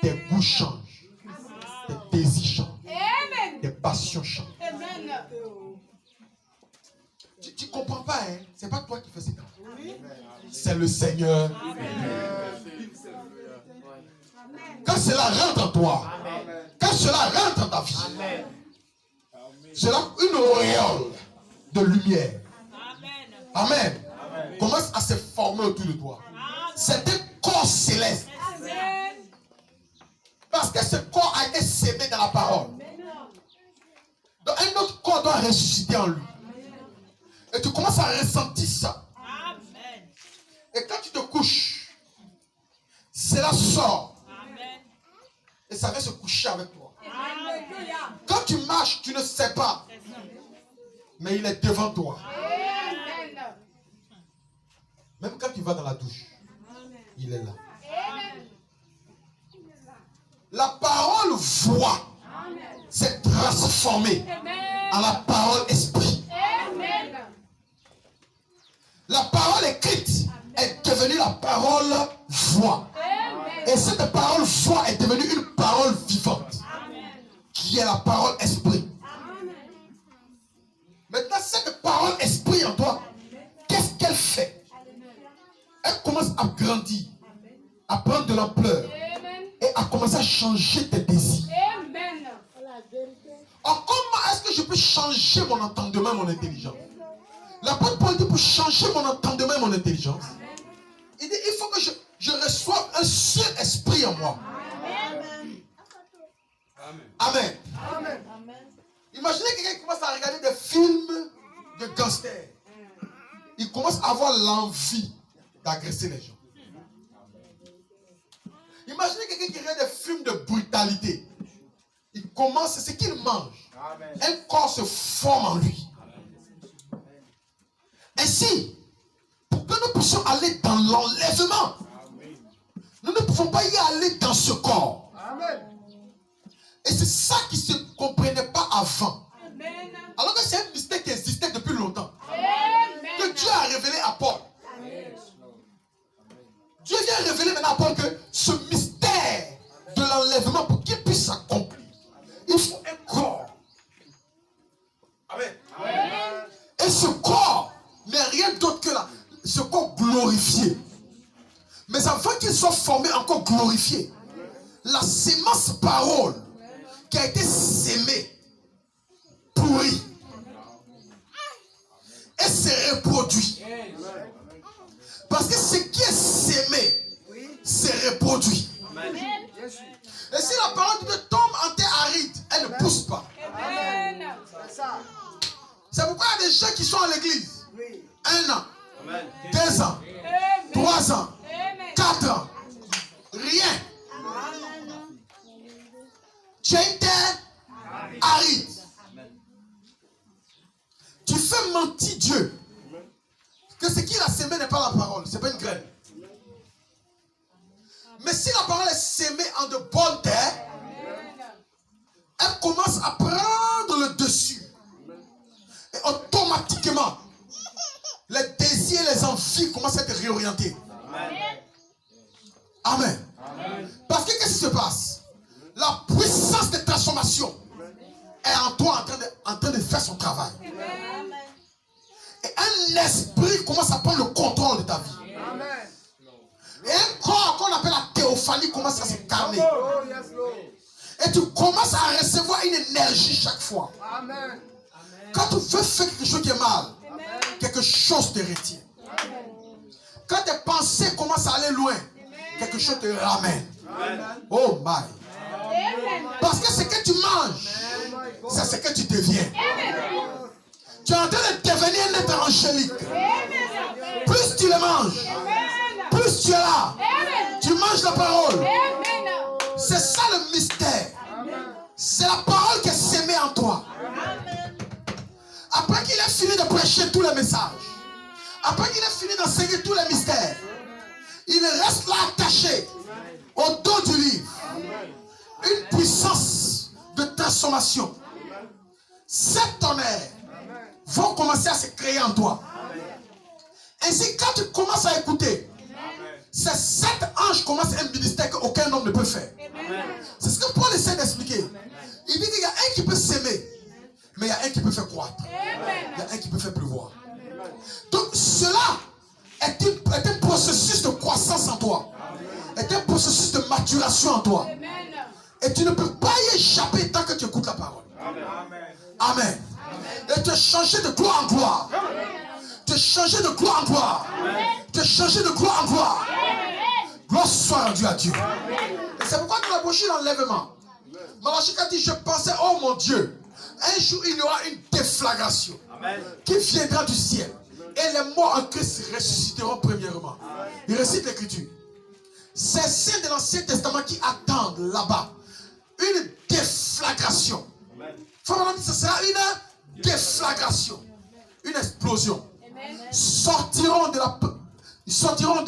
Speaker 1: tes goûts changent. Tes désirs changent.
Speaker 2: Amen.
Speaker 1: Tes passions changent.
Speaker 2: Amen.
Speaker 1: Tu ne comprends pas, hein? C'est pas toi qui fais ça. C'est le Seigneur. Quand cela rentre en toi, quand cela rentre dans ta vie, cela une auréole de lumière. Amen. Commence à se former autour de toi. C'est un corps céleste.
Speaker 2: Amen.
Speaker 1: Parce que ce corps a été sémé dans la parole. Donc un autre corps doit ressusciter en lui. Et tu commences à ressentir ça. Et quand tu te couches, cela sort. Et ça vient se coucher avec toi. Quand tu marches, tu ne sais pas. Mais il est devant toi.
Speaker 2: Amen.
Speaker 1: Même quand tu vas dans la douche, il est là.
Speaker 2: Amen.
Speaker 1: La parole voix s'est transformée en la parole esprit.
Speaker 2: Amen.
Speaker 1: La parole écrite est devenue la parole voix.
Speaker 2: Amen.
Speaker 1: Et cette parole voix est devenue une parole vivante, qui est la parole esprit. Maintenant, cette parole esprit en toi, qu'est-ce qu'elle fait? Elle commence à grandir, à prendre de l'ampleur
Speaker 2: Amen.
Speaker 1: et à commencer à changer tes désirs.
Speaker 2: Amen.
Speaker 1: Alors, comment est-ce que je peux changer mon entendement et mon intelligence? L'apôtre Paul dit pour changer mon entendement et mon intelligence, il dit il faut que je reçoive un seul esprit en moi. Amen. Imaginez quelqu'un qui commence à regarder des films de gangsters. Il commence à avoir l'envie d'agresser les gens. Imaginez quelqu'un qui regarde des films de brutalité. Il commence, c'est ce qu'il mange. Un corps se forme en lui. Ainsi, pour que nous puissions aller dans l'enlèvement, nous ne pouvons pas y aller dans ce corps. Et c'est ça qui ne se comprenait pas avant.
Speaker 2: Amen.
Speaker 1: Alors que c'est un mystère qui existait depuis longtemps.
Speaker 2: Amen.
Speaker 1: Que Dieu a révélé à Paul. soit formé, encore glorifié. La sémence parole qui a été sémée, pourrie, et se reproduit. Parce que ce qui est sémé se reproduit. Et si la parole de Dieu tombe en terre aride, elle ne pousse pas.
Speaker 2: Amen.
Speaker 1: C'est pourquoi il y a des gens qui sont à l'église. 1 an,
Speaker 3: Amen.
Speaker 1: 2 ans, 3 ans, 4 ans. Rien. Tu as une terre aride. Tu fais mentir Dieu. Que ce qu'il a sémé n'est pas la parole, ce n'est pas une graine. Mais si la parole est sémée en de bonnes terres, elle commence à prendre le dessus. Et automatiquement, les désirs et les envies commencent à être réorientés. Amen. Parce que qu'est-ce qui se passe? La puissance de transformation est en toi en train de faire son travail. Et un esprit commence à prendre le contrôle de ta vie. Et un corps qu'on appelle la théophanie commence à s'incarner. Et tu commences à recevoir une énergie chaque fois. Quand tu veux faire quelque chose qui est mal, quelque chose te retient. Quand tes pensées commencent à aller loin, quelque chose te ramène. Oh my. Parce que ce que tu manges, c'est ce que tu deviens. Tu es en train de devenir un être angélique. Plus tu le manges, plus tu es là. Tu manges la parole. C'est ça le mystère. C'est la parole qui est sémée en toi. Après qu'il ait fini de prêcher tous les messages, après qu'il ait fini d'enseigner tous les mystères, il reste là attaché au dos du livre. Une puissance de transformation. Sept tonnerres vont commencer à se créer en toi. Ainsi, quand tu commences à écouter, ces 7 anges commencent un ministère qu'aucun homme ne peut faire. C'est ce que Paul essaie d'expliquer. Il dit qu'il y a un qui peut s'aimer, mais il y a un qui peut faire croître. Il y a un qui peut faire pleuvoir. Donc cela est un processus de croissance en toi. Est un processus de maturation en toi. Et tu ne peux pas y échapper tant que tu écoutes la parole. Amen. Et tu es changé de gloire en gloire. Tu es changé de gloire en gloire. Tu es changé de gloire en gloire. Gloire soit rendue à Dieu. Et c'est pourquoi dans la brochure d'enlèvement, Malachie a dit, je pensais, oh mon Dieu, un jour il y aura une déflagration qui viendra du ciel. Et les morts en Christ ressusciteront premièrement. Il récite l'écriture. C'est ceux de l'Ancien Testament qui attendent là-bas une déflagration. Ce sera une déflagration, une explosion. Sortiront de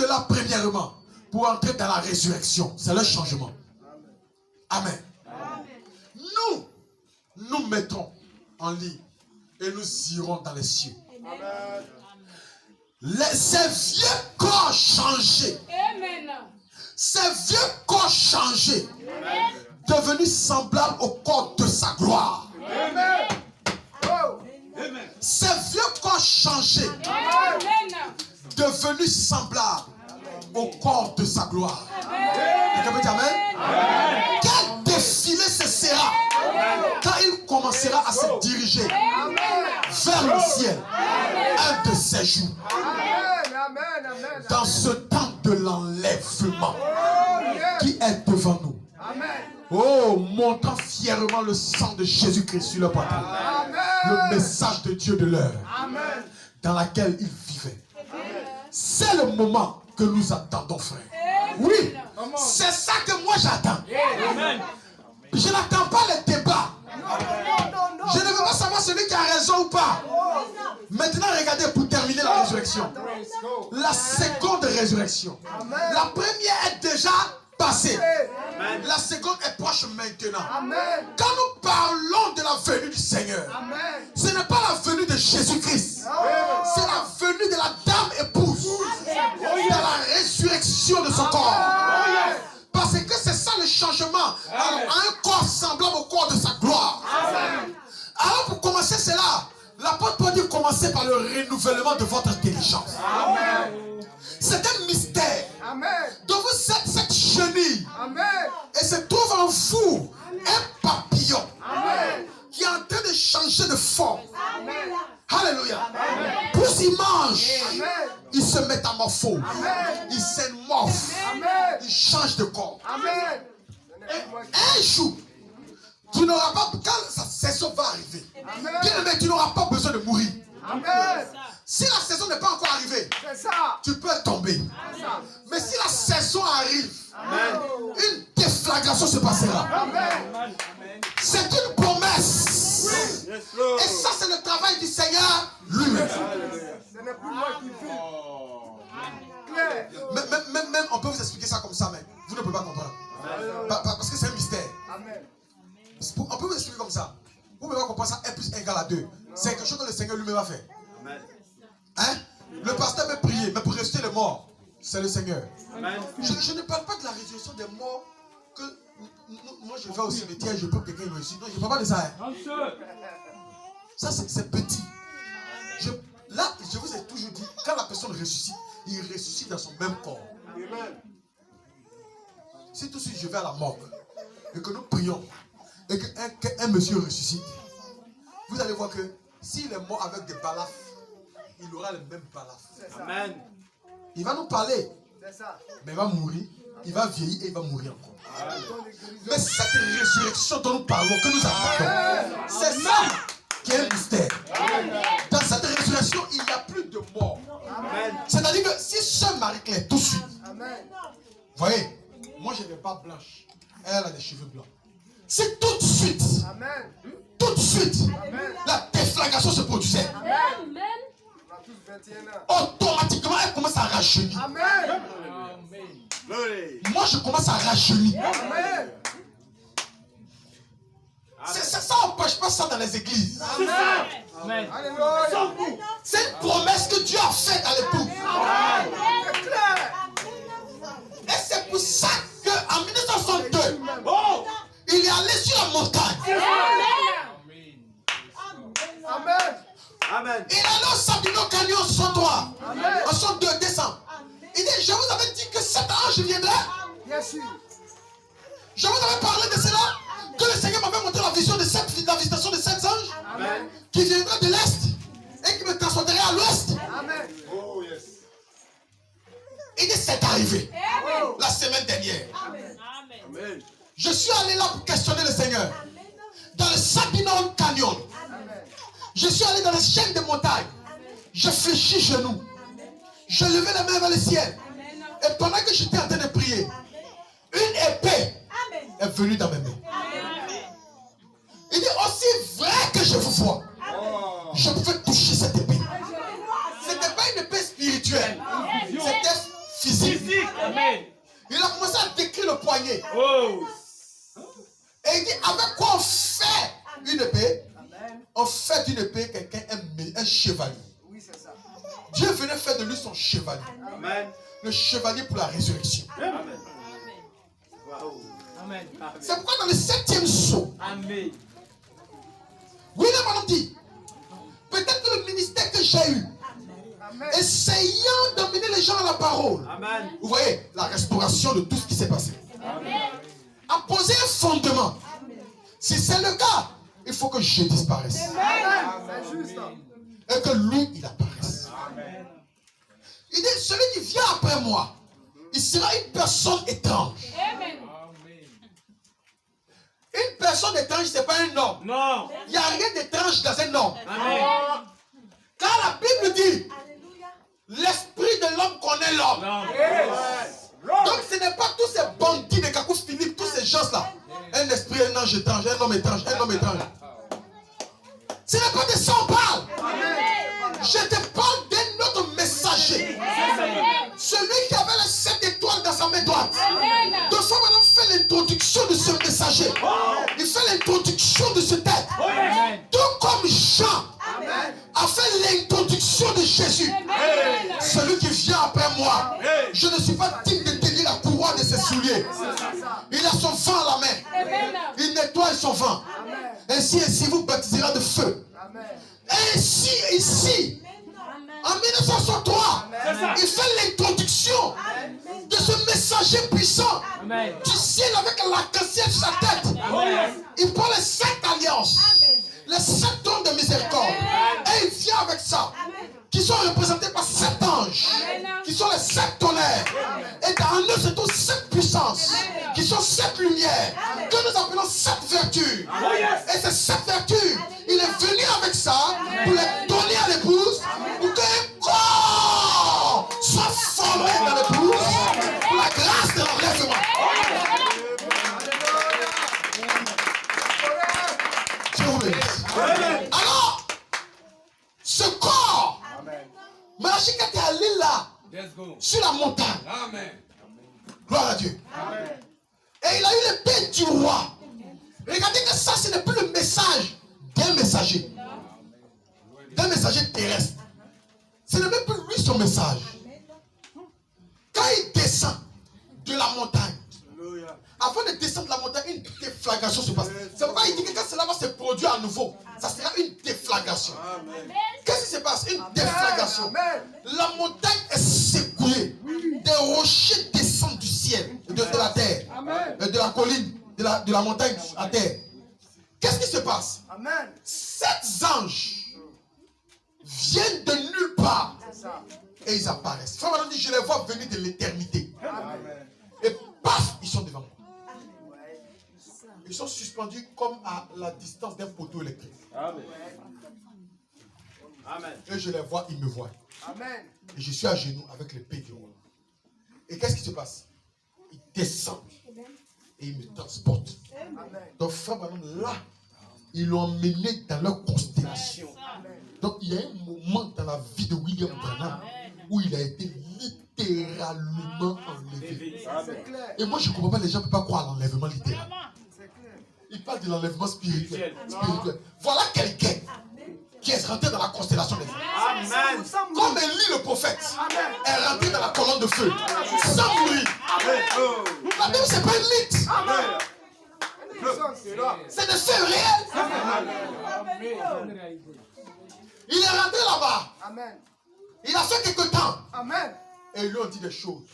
Speaker 1: là premièrement pour entrer dans la résurrection. C'est le changement. Amen. Nous mettrons en lit et nous irons dans les cieux. Ces vieux corps changés, ces vieux corps changés, devenus semblables au corps de sa gloire. Ces vieux corps changés, devenus semblables au corps de sa gloire. Quelqu'un peut dire amen? Quel défilé ce sera quand il commencera à se diriger vers le ciel un de ces jours. Dans ce temps de l'enlèvement qui est devant nous. Oh, montrant fièrement le sang de Jésus-Christ sur le poitrain. Le message de Dieu de l'heure dans laquelle il vivait. C'est le moment que nous attendons, frère. Oui, c'est ça que moi j'attends. Je n'attends pas les débats. Je ne veux pas savoir celui qui a raison ou pas. Maintenant, regardez pour terminer la résurrection. La seconde résurrection. La première est déjà passée. La seconde est proche maintenant. Quand nous parlons de la venue du Seigneur, ce n'est pas la venue de Jésus-Christ. C'est la venue de la dame épouse. Dans la résurrection de son corps. Parce que c'est ça le changement. Alors, un corps semblable au corps de sa gloire. Alors pour commencer cela, l'apôtre Paul dit commencer par le renouvellement de votre intelligence. C'est un mystère. Donc vous êtes Et se trouve en vous un papillon qui est en train de changer de forme. Alléluia. Plus il mange, il se métamorphose. Il s'émorphe. Il change de corps. Un jour, tu n'auras pas, quand sa saison va arriver, bien aimé, tu n'auras pas besoin de mourir. Si la saison n'est pas encore arrivée, tu peux tomber. Mais si la saison arrive, une déflagration se passera. C'est une promesse. Et ça, c'est le travail du Seigneur lui-même.
Speaker 4: Ce n'est plus moi qui vis.
Speaker 1: Même, on peut vous expliquer ça comme ça, mais vous ne pouvez pas comprendre. Parce que c'est un mystère. On peut vous expliquer comme ça. Vous ne pouvez pas comprendre ça 1 plus 1 égale à 2. C'est quelque chose que le Seigneur lui-même a fait. Hein? Le pasteur peut prier, mais pour ressusciter les morts, c'est le Seigneur. Je ne parle pas de la résurrection des morts que moi je vais au cimetière, je peux que quelqu'un me ressuscite. Non, je ne parle pas de ça. Hein? Ça, c'est petit. Là, je vous ai toujours dit, quand la personne ressuscite, il ressuscite dans son même corps. Si tout de suite je vais à la morgue et que nous prions et qu'un monsieur ressuscite, vous allez voir que s'il est mort avec des balafres, il aura le même balafre.
Speaker 5: Amen.
Speaker 1: Il va nous parler, mais il va mourir, il va vieillir et il va mourir encore. Mais cette résurrection dont nous parlons, que nous attendons, c'est ça qui est un mystère. Dans cette résurrection, il n'y a plus de mort. C'est-à-dire que si Sœur Marie-Claire, tout de suite, vous voyez, moi j'ai des barbes blanches, elle a des cheveux blancs. C'est tout de suite, la déflagration se produisait. Automatiquement, elle commence à rajeunir. Moi, je commence à rajeunir. Ça n'empêche pas ça dans les églises. C'est une promesse que Dieu a faite à l'époux. Et c'est pour ça qu'en 1962, il est allé sur la montagne.
Speaker 4: Amen.
Speaker 1: Il est allé au Sabino Canyon 63, en 62 décembre. Il dit, je vous avais dit que cet ange viendrait.
Speaker 4: Bien sûr.
Speaker 1: Je vous avais parlé de cela. Que le Seigneur m'avait montré la visitation de 7 anges qui viendraient de l'Est et qui me transporteraient à l'Ouest.
Speaker 4: Amen.
Speaker 3: Oh, yes.
Speaker 1: Il dit, c'est arrivé la semaine dernière.
Speaker 3: Amen.
Speaker 1: Je suis allé là pour questionner le Seigneur. Dans le Sabino Canyon. Je suis allé dans les chaînes de montagne. Je fléchis genoux. Je levais les mains vers le ciel. Et pendant que j'étais en train de prier, une épée est venue dans mes mains. Il dit, aussi vrai que je vous vois, je pouvais toucher cette épée. Ce n'était pas une épée spirituelle. C'était physique. Il a commencé à décrire le poignet. Et il dit, avec quoi on fait une épée? On fait d'une épée quelqu'un un chevalier.
Speaker 4: Oui, c'est ça.
Speaker 1: Dieu venait faire de lui son chevalier.
Speaker 5: Amen.
Speaker 1: Le chevalier pour la résurrection.
Speaker 5: Amen. Wow. Amen.
Speaker 1: C'est pourquoi dans le 7e saut,
Speaker 5: Amen.
Speaker 1: William Branham dit, peut-être que le ministère que j'ai eu, essayant d'emmener les gens à la parole,
Speaker 5: Amen.
Speaker 1: vous voyez, la restauration de tout ce qui s'est passé, a posé un fondement. Si c'est le cas, il faut que je disparaisse.
Speaker 4: C'est juste.
Speaker 1: Et que lui, il apparaisse. Il dit, celui qui vient après moi, il sera une personne étrange. Une personne étrange, ce n'est pas un homme.
Speaker 5: Non.
Speaker 1: Il n'y a rien d'étrange dans un homme.
Speaker 5: Amen.
Speaker 1: Car la Bible dit, l'esprit de l'homme connaît l'homme.
Speaker 5: Non.
Speaker 1: Donc ce n'est pas tous ces bandits de Kakou Philippe, tous ces gens-là. Un esprit, un ange étrange, un homme étrange, un homme étrange. Ce n'est pas de ça on parle. Je te parle d'un autre messager. Celui qui avait les 7 étoiles dans sa main droite. Donc ça maintenant fait l'introduction de ce messager. Il fait l'introduction de ce texte. Tout comme Jean a fait l'introduction de Jésus. Celui qui vient après moi, je ne suis pas digne de tenir la couronne de ses souliers. Il a son vent à la main. Il nettoie son vent. Ainsi vous baptisera de feu. Ainsi, ici, en 1963, il fait l'introduction de ce messager puissant
Speaker 5: Amen.
Speaker 1: Tu scies avec l'arc-en-ciel sur sa tête.
Speaker 5: Amen.
Speaker 1: Il prend les 7 alliances, les 7 dons de miséricorde. Et il vient avec ça, qui sont représentés par 7 anges, qui sont les 7 tonnerres. Et dans eux, c'est tous 7 puissances, qui sont 7 lumières, que nous appelons 7 vertus. Et ces 7 vertus, il est venu avec ça pour les donner à l'épouse, pour qu'un corps soit formé dans l'épouse, pour la grâce de l'enlèvement. Je vous bénisse. Alors, ce corps, Malachi était allé là,
Speaker 3: Let's go.
Speaker 1: sur la montagne.
Speaker 3: Amen.
Speaker 1: Gloire à Dieu. Et il a eu l'épée du roi. Regardez que ça, ce n'est plus le message d'un messager. D'un messager terrestre. Ce n'est même plus lui son message. Quand il descend de la montagne, avant de descendre de la montagne, une déflagration se passe. C'est pourquoi il dit que quand cela va se produire à nouveau, ça sera une déflagration. Qu'est-ce qui se passe? Une déflagration. La montagne est secouée. Des rochers descendent du ciel, de la terre, de la colline, de la montagne à terre. Qu'est-ce qui se passe? 7 anges viennent de nulle part et ils apparaissent. Frère Madame dit, je les vois venir de l'éternité. Et paf, ils sont devant moi. Ils sont suspendus comme à la distance d'un poteau électrique.
Speaker 5: Amen.
Speaker 1: Et je les vois, ils me voient. Et je suis à genoux avec l'épée du roi. Et qu'est-ce qui se passe? Ils descendent et ils me transportent. Donc, frère Branham, là, ils l'ont emmené dans leur constellation. Donc, il y a un moment dans la vie de William Branham où il a été littéralement enlevé. Et moi, je ne comprends pas, les gens ne peuvent pas croire à l'enlèvement littéral. Ils parlent de l'enlèvement spirituel. Voilà quelqu'un qui est rentré dans la constellation des
Speaker 5: Amen.
Speaker 1: Comme Élie le prophète est rentré dans la colonne de feu sans mourir. La Bible, c'est pas une mythe. C'est des faits réels. Il est rentré là-bas. Il a fait quelque temps. Et ils lui ont dit des choses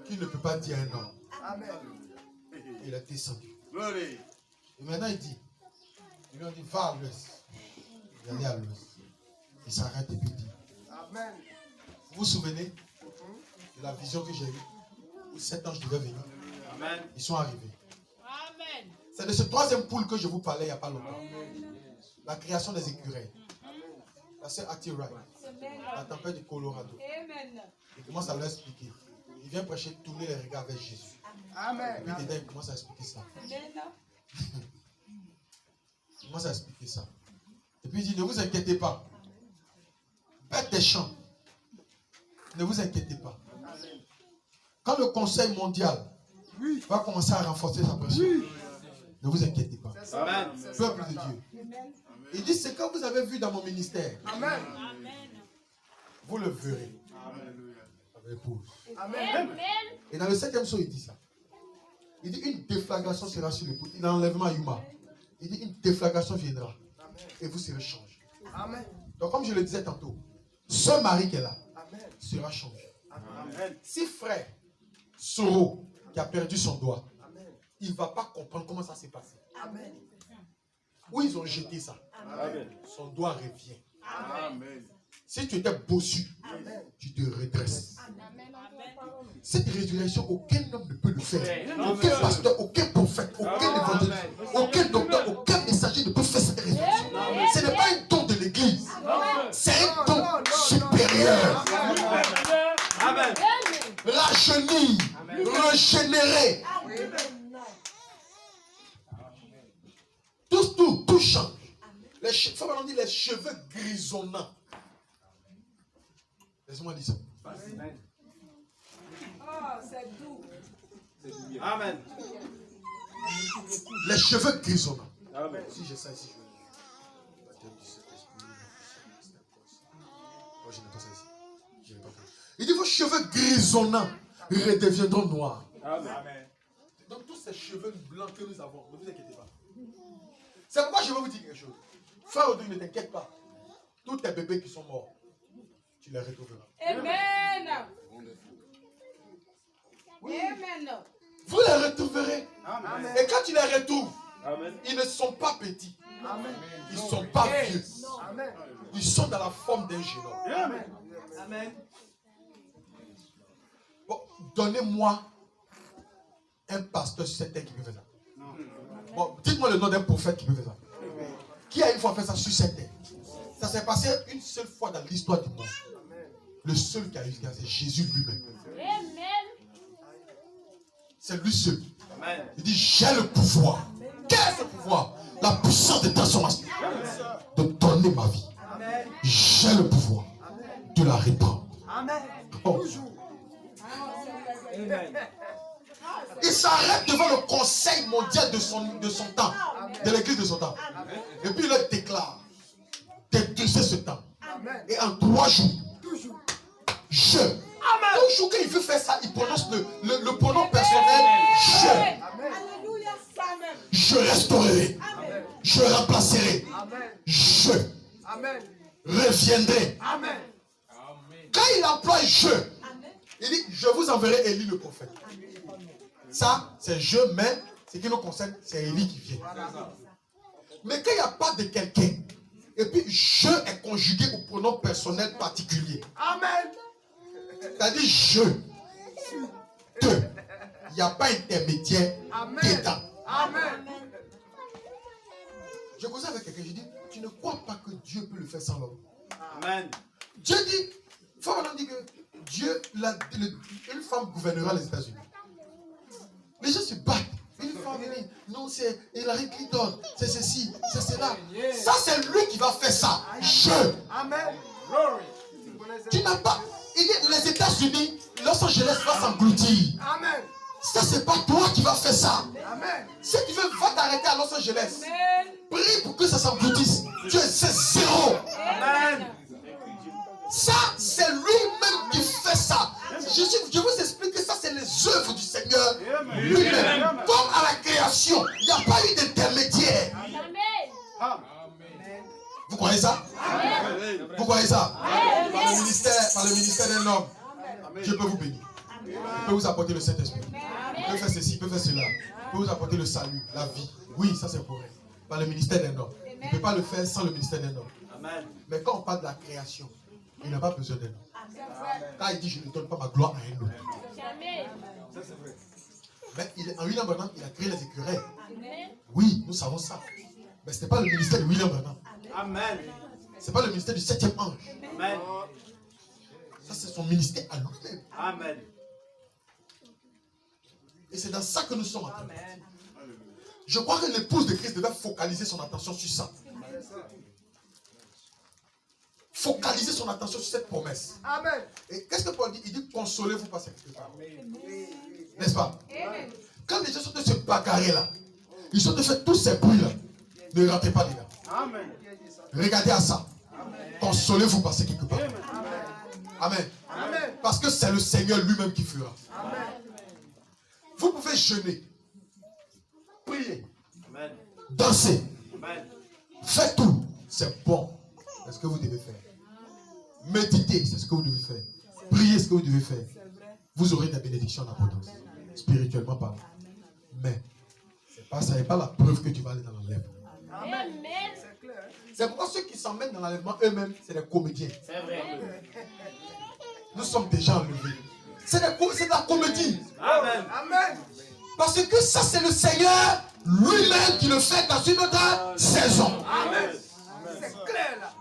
Speaker 1: qu'il ne peut pas dire à un homme. Il est descendu. Et maintenant il dit, ils lui ont dit, va à l'ouest. Il est allé à l'ouest. Il s'arrête et puis il dit, vous vous souvenez de la vision que j'ai eue où 7 anges devaient venir? Ils sont arrivés. C'est de ce 3e poule que je vous parlais il n'y a pas longtemps. La création des écureuils. La sœur Hattie Wright, la tempête du Colorado. Il commence à leur expliquer. Il vient prêcher, tourner les regards vers Jésus. Et puis dedans, il commence à expliquer ça. Il commence à expliquer ça. Et puis il dit, ne vous inquiétez pas. Bête des champs. Ne vous inquiétez pas. Quand le Conseil mondial va commencer à renforcer sa pression, ne vous inquiétez pas. Peuple de Dieu. Il dit, ce que vous avez vu dans mon ministère, vous le verrez avec l'épouse. Et dans le 7e saut, il dit ça. Il dit, une déflagration sera sur l'épouse. Il a l'enlèvement à Yuma. Il dit, une déflagration viendra. Et vous serez changés. Donc, comme je le disais tantôt, ce mari qui est là sera changé. Si frère Soro, qui a perdu son doigt, il ne va pas comprendre comment ça s'est passé. Où ils ont jeté ça, son doigt revient. Si tu étais bossu, tu te redresses. Cette résurrection, aucun homme ne peut le faire. Aucun pasteur, aucun prophète, aucun évangéliste, aucun docteur, aucun messager ne peut faire cette résurrection. Ce n'est pas un don de l'église. C'est un don supérieur. Rajeunir, régénérer. Tout change. Les cheveux grisonnants. Laisse-moi dire ça.
Speaker 5: Amen.
Speaker 1: Les cheveux grisonnants. Si j'ai ça ici, je vais. Il dit vos cheveux grisonnants redeviendront noirs.
Speaker 5: Amen.
Speaker 1: Donc tous ces cheveux blancs que nous avons, ne vous inquiétez pas. C'est pourquoi je vais vous dire quelque chose. Frère Audrey, ne t'inquiète pas. Tous tes bébés qui sont morts, tu les retrouveras.
Speaker 2: Amen. Amen.
Speaker 1: vous les retrouverez.
Speaker 5: Amen.
Speaker 1: Et quand tu les retrouves,
Speaker 5: Amen.
Speaker 1: ils ne sont pas petits.
Speaker 4: Amen.
Speaker 1: Ils ne sont pas vieux.
Speaker 4: Amen.
Speaker 1: Ils sont dans la forme d'un jeune homme.
Speaker 5: Amen.
Speaker 4: Amen.
Speaker 1: Bon, donnez-moi un pasteur sur cette terre qui peut faire ça. Bon, dites-moi le nom d'un prophète qui peut faire ça. Qui a une fois fait ça sur cette terre? Ça s'est passé une seule fois dans l'histoire du monde. Le seul qui a eu ça, c'est Jésus lui-même. C'est lui seul.
Speaker 5: Amen.
Speaker 1: Il dit, j'ai le pouvoir. Quel est ce pouvoir? La puissance de transformation. De donner ma vie. J'ai le pouvoir de la répandre.
Speaker 4: Amen.
Speaker 1: Oh.
Speaker 5: Amen.
Speaker 1: Il s'arrête devant le conseil mondial de son temps, de l'église de son temps. Et puis il leur déclare, détruisez ce temps. Et en 3 jours, je. Toujours quand il veut faire ça, il prononce le pronom personnel je. Je restaurerai. Je remplacerai. Je reviendrai. Quand il emploie je, il dit, je vous enverrai Élie le prophète. Ça, c'est je, mais ce qui nous concerne, c'est Élie qui vient. Mais quand il n'y a pas de quelqu'un, et puis je est conjugué au pronom personnel particulier.
Speaker 4: Amen.
Speaker 1: C'est-à-dire je, te. Il n'y a pas intermédiaire dedans.
Speaker 4: Amen.
Speaker 1: Je causais avec quelqu'un, je dis, tu ne crois pas que Dieu peut le faire sans l'homme?
Speaker 5: Amen.
Speaker 1: Dieu dit, il faut maintenant dire que Dieu, une femme gouvernera les États-Unis. Les gens se battent. Une femme dit, non, c'est Hillary Clinton, c'est ceci, c'est cela. Ça, c'est lui qui va faire ça. Je.
Speaker 4: Amen.
Speaker 1: Tu n'as pas. Il dit, les États-Unis, Los Angeles va s'engloutir.
Speaker 4: Amen.
Speaker 1: Ça, c'est pas toi qui vas faire ça.
Speaker 4: Amen.
Speaker 1: Si tu veux, va t'arrêter à Los Angeles. Prie pour que ça s'engloutisse. Dieu, c'est zéro.
Speaker 5: Amen.
Speaker 1: Ça, c'est lui-même qui fait ça. Je vous explique que ça, c'est les œuvres du Seigneur lui-même. Comme à la création, il n'y a pas eu d'intermédiaire. Vous croyez ça? Vous croyez ça? Par le ministère d'un homme, Dieu peut vous bénir. Il peut vous apporter le Saint-Esprit. Il peut faire ceci, il peut faire cela. Il peut vous apporter le salut, la vie. Oui, ça c'est vrai. Par le ministère d'un homme. Il ne peut pas le faire sans le ministère d'un homme.
Speaker 5: Amen.
Speaker 1: Mais quand on parle de la création, il n'a pas besoin d'un homme. Quand il dit je ne donne pas ma gloire à un autre. Mais en William Branham, il a créé les écureuils. Oui, nous savons ça. Mais ce n'est pas le ministère de William Branham.
Speaker 5: Amen.
Speaker 1: Ce n'est pas le ministère du 7e ange.
Speaker 5: Amen.
Speaker 1: Ça, c'est son ministère à lui-même.
Speaker 5: Amen.
Speaker 1: Et c'est dans ça que nous sommes en train de dire. Je crois que l'épouse de Christ devait focaliser son attention sur ça. Focaliser son attention sur cette promesse.
Speaker 4: Amen.
Speaker 1: Et qu'est-ce que Paul dit? Il dit consolez-vous par cette parole. N'est-ce pas? Quand les gens sont de se bagarrer là, ils sont de faire tous ces bruits là, ne rentrez pas dedans.
Speaker 5: Amen.
Speaker 1: Regardez à ça. Consolez-vous par ce quelque part. Amen.
Speaker 4: Amen.
Speaker 1: Parce que c'est le Seigneur lui-même qui fera.
Speaker 4: Amen.
Speaker 1: Vous pouvez jeûner, prier,
Speaker 5: Amen.
Speaker 1: danser,
Speaker 5: Amen.
Speaker 1: faites tout. C'est bon. C'est ce que vous devez faire. Méditer, c'est ce que vous devez faire. Prier, c'est ce que vous devez faire. Vous aurez des bénédictions en abondance, spirituellement parlant. Mais ça n'est pas la preuve que tu vas aller dans l'enlèvement.
Speaker 2: Amen.
Speaker 1: C'est pourquoi ceux qui s'emmènent dans l'enlèvement eux-mêmes, c'est des comédiens.
Speaker 5: C'est vrai.
Speaker 1: Nous sommes déjà enlevés. C'est de la comédie.
Speaker 5: Amen.
Speaker 4: Amen.
Speaker 1: Parce que ça, c'est le Seigneur lui-même qui le fait dans une autre saison.
Speaker 4: Amen. C'est clair là.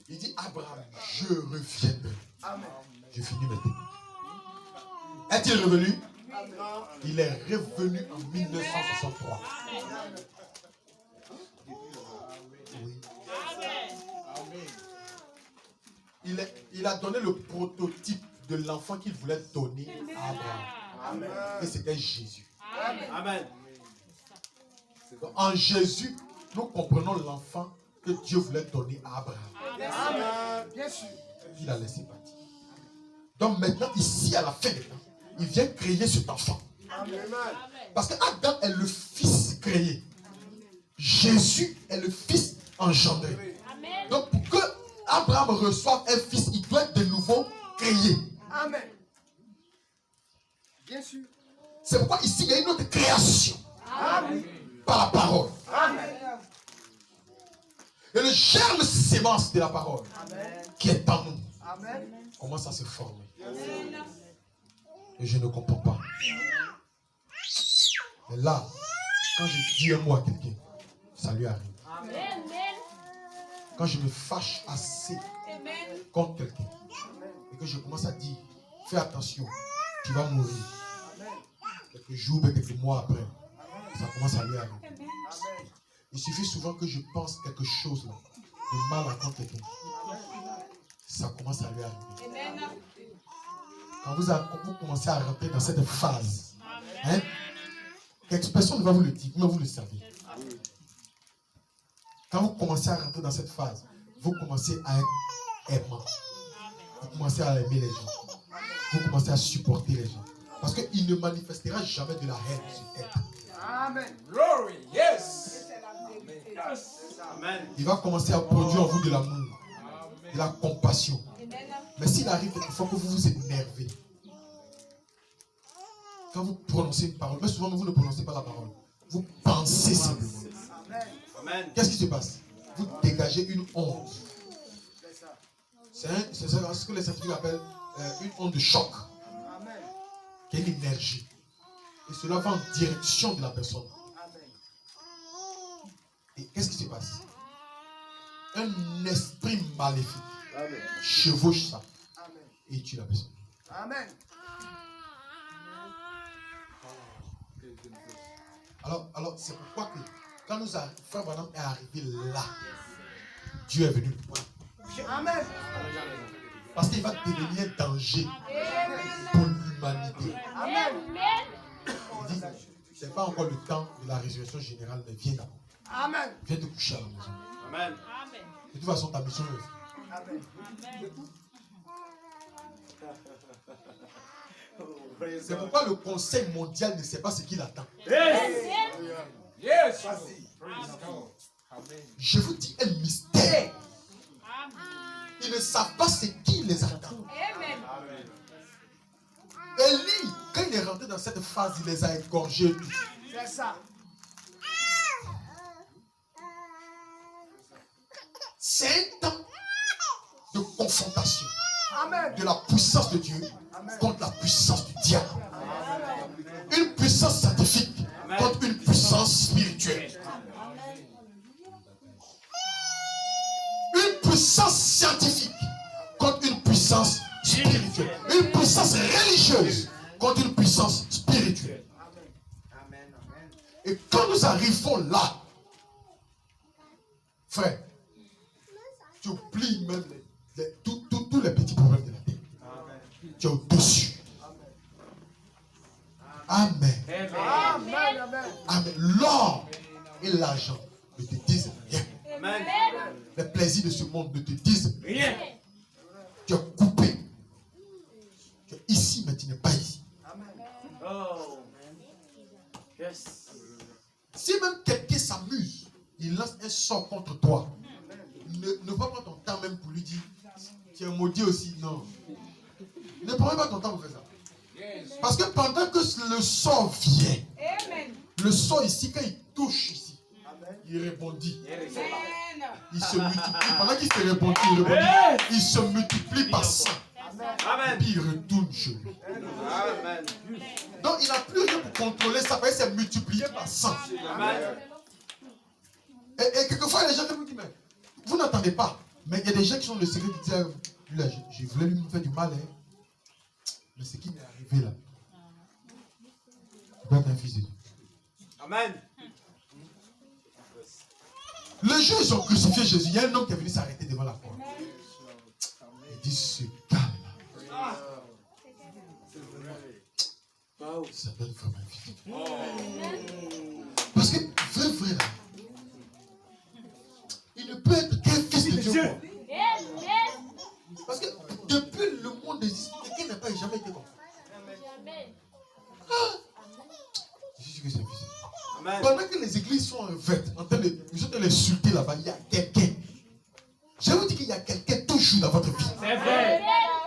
Speaker 1: Il dit, Abraham, je reviendrai.
Speaker 4: Amen.
Speaker 1: J'ai fini maintenant. Est-il revenu? Il est revenu en 1963. Oui. Il a donné le prototype de l'enfant qu'il voulait donner à Abraham. Et c'était Jésus.
Speaker 5: Amen.
Speaker 1: Donc, en Jésus, nous comprenons l'enfant que Dieu voulait donner à Abraham.
Speaker 4: Amen. Bien sûr.
Speaker 1: Il a laissé partir. Donc maintenant, ici, à la fin des temps, il vient créer cet enfant.
Speaker 4: Amen.
Speaker 1: Parce que Adam est le fils créé. Jésus est le fils engendré. Donc pour que Abraham reçoive un fils, il doit être de nouveau créé.
Speaker 4: Amen.
Speaker 1: Par la parole. Et le germe sémence de la parole qui est en nous commence à se former. Et je ne comprends pas. Mais là, quand je dis un mot à quelqu'un, ça lui arrive. Quand je me fâche assez contre quelqu'un et que je commence à dire, fais attention, tu vas mourir. Quelques jours, quelques mois après, ça commence à lui arriver. Il suffit souvent que je pense quelque chose là, de mal à contre quelqu'un. Ça commence à lui arriver. Quand vous commencez à rentrer dans cette phase, hein, personne ne va vous le dire, mais vous le savez. Quand vous commencez à rentrer dans cette phase, vous commencez à être aimant. Vous commencez à aimer les gens. Vous commencez à supporter les gens. Parce qu'il ne manifestera jamais de la haine sur terre.
Speaker 4: Amen. Glory. Yes.
Speaker 5: Amen.
Speaker 1: Il va commencer à produire en vous de l'amour, de la compassion. Mais s'il arrive quelquefois que vous vous énervez, quand vous prononcez une parole, mais souvent vous ne prononcez pas la parole, vous pensez simplement.
Speaker 5: Amen.
Speaker 1: Qu'est-ce qui se passe? Vous dégagez une onde. C'est ce que les scientifiques appellent une onde de choc. Qui est une énergie. Et cela va en direction de la personne. Et qu'est-ce qui se passe? Un esprit maléfique chevauche ça et tue la personne.
Speaker 4: Amen.
Speaker 1: Alors c'est pourquoi que quand Frère Branham est arrivé là, Dieu est venu le prendre.
Speaker 4: Amen.
Speaker 1: Parce qu'il va devenir un danger pour l'humanité.
Speaker 4: Amen.
Speaker 1: Il dit, c'est pas encore le temps de la résurrection générale, mais viens d'abord.
Speaker 4: Amen.
Speaker 1: Viens te coucher à la maison.
Speaker 5: Amen.
Speaker 1: De toute façon, ta mission est faite.
Speaker 4: Amen.
Speaker 1: C'est pourquoi le Conseil mondial ne sait pas ce qu'il attend.
Speaker 4: Yes.
Speaker 1: Je vous dis un mystère. Ils ne savent pas ce qui les attend. Élie, quand il est rentré dans cette phase, il les a égorgés.
Speaker 4: C'est ça.
Speaker 1: C'est un temps de confrontation.
Speaker 4: Amen.
Speaker 1: De la puissance de Dieu contre la puissance du diable. Une puissance scientifique contre une puissance spirituelle. Une puissance scientifique contre une puissance spirituelle. Une puissance religieuse contre une puissance spirituelle. Et quand nous arrivons là, frère, tu oublies même tous les petits problèmes de la terre. Tu es au-dessus. Amen. Amen. L'or et l'argent ne te disent rien.
Speaker 5: Amen.
Speaker 1: Les plaisirs de ce monde ne te disent
Speaker 5: Rien.
Speaker 1: tu es coupé. Tu es ici, mais tu n'es pas ici.
Speaker 5: Oh. Yes.
Speaker 1: Si même quelqu'un s'amuse, il lance un sort contre toi, ne prends pas ton temps même pour lui dire tu es maudit aussi. Non. Ne prends pas ton temps pour faire ça. Parce que pendant que le sort vient, le sort ici, quand il touche ici, il rebondit. Il se multiplie. Pendant qu'il se rebondit, il se multiplie par 100.
Speaker 5: Amen.
Speaker 1: Et puis il retourne chez lui.
Speaker 5: Amen.
Speaker 1: Donc il n'a plus rien pour contrôler ça, parce qu'il s'est multiplié par 100.
Speaker 5: Amen.
Speaker 1: Et quelquefois, les gens vous disent, mais vous n'entendez pas. Mais il y a des gens qui sont le secret qui disent, lui là, je voulais lui faire du mal. Hein. Mais ce qui m'est arrivé là, il doit être un fils de Dieu.
Speaker 5: Amen.
Speaker 1: Le jour où ils ont crucifié Jésus, il y a un homme qui est venu s'arrêter devant la porte. Il dit, ce gars-là, ça doit être vraiment un fils de Dieu. Parce que, vrai là, il ne peut être qu'un fils de Dieu. Quoi. Parce que depuis le monde existe, quelqu'un n'a pas jamais été comme ça. Ah. Je suis sûr que c'est un fils de Dieu.
Speaker 5: Amen.
Speaker 1: Pendant que les églises sont en fait, en train de l'insulter là-bas, il y a quelqu'un. Je vous dis qu'il y a quelqu'un toujours dans votre vie.
Speaker 5: C'est vrai.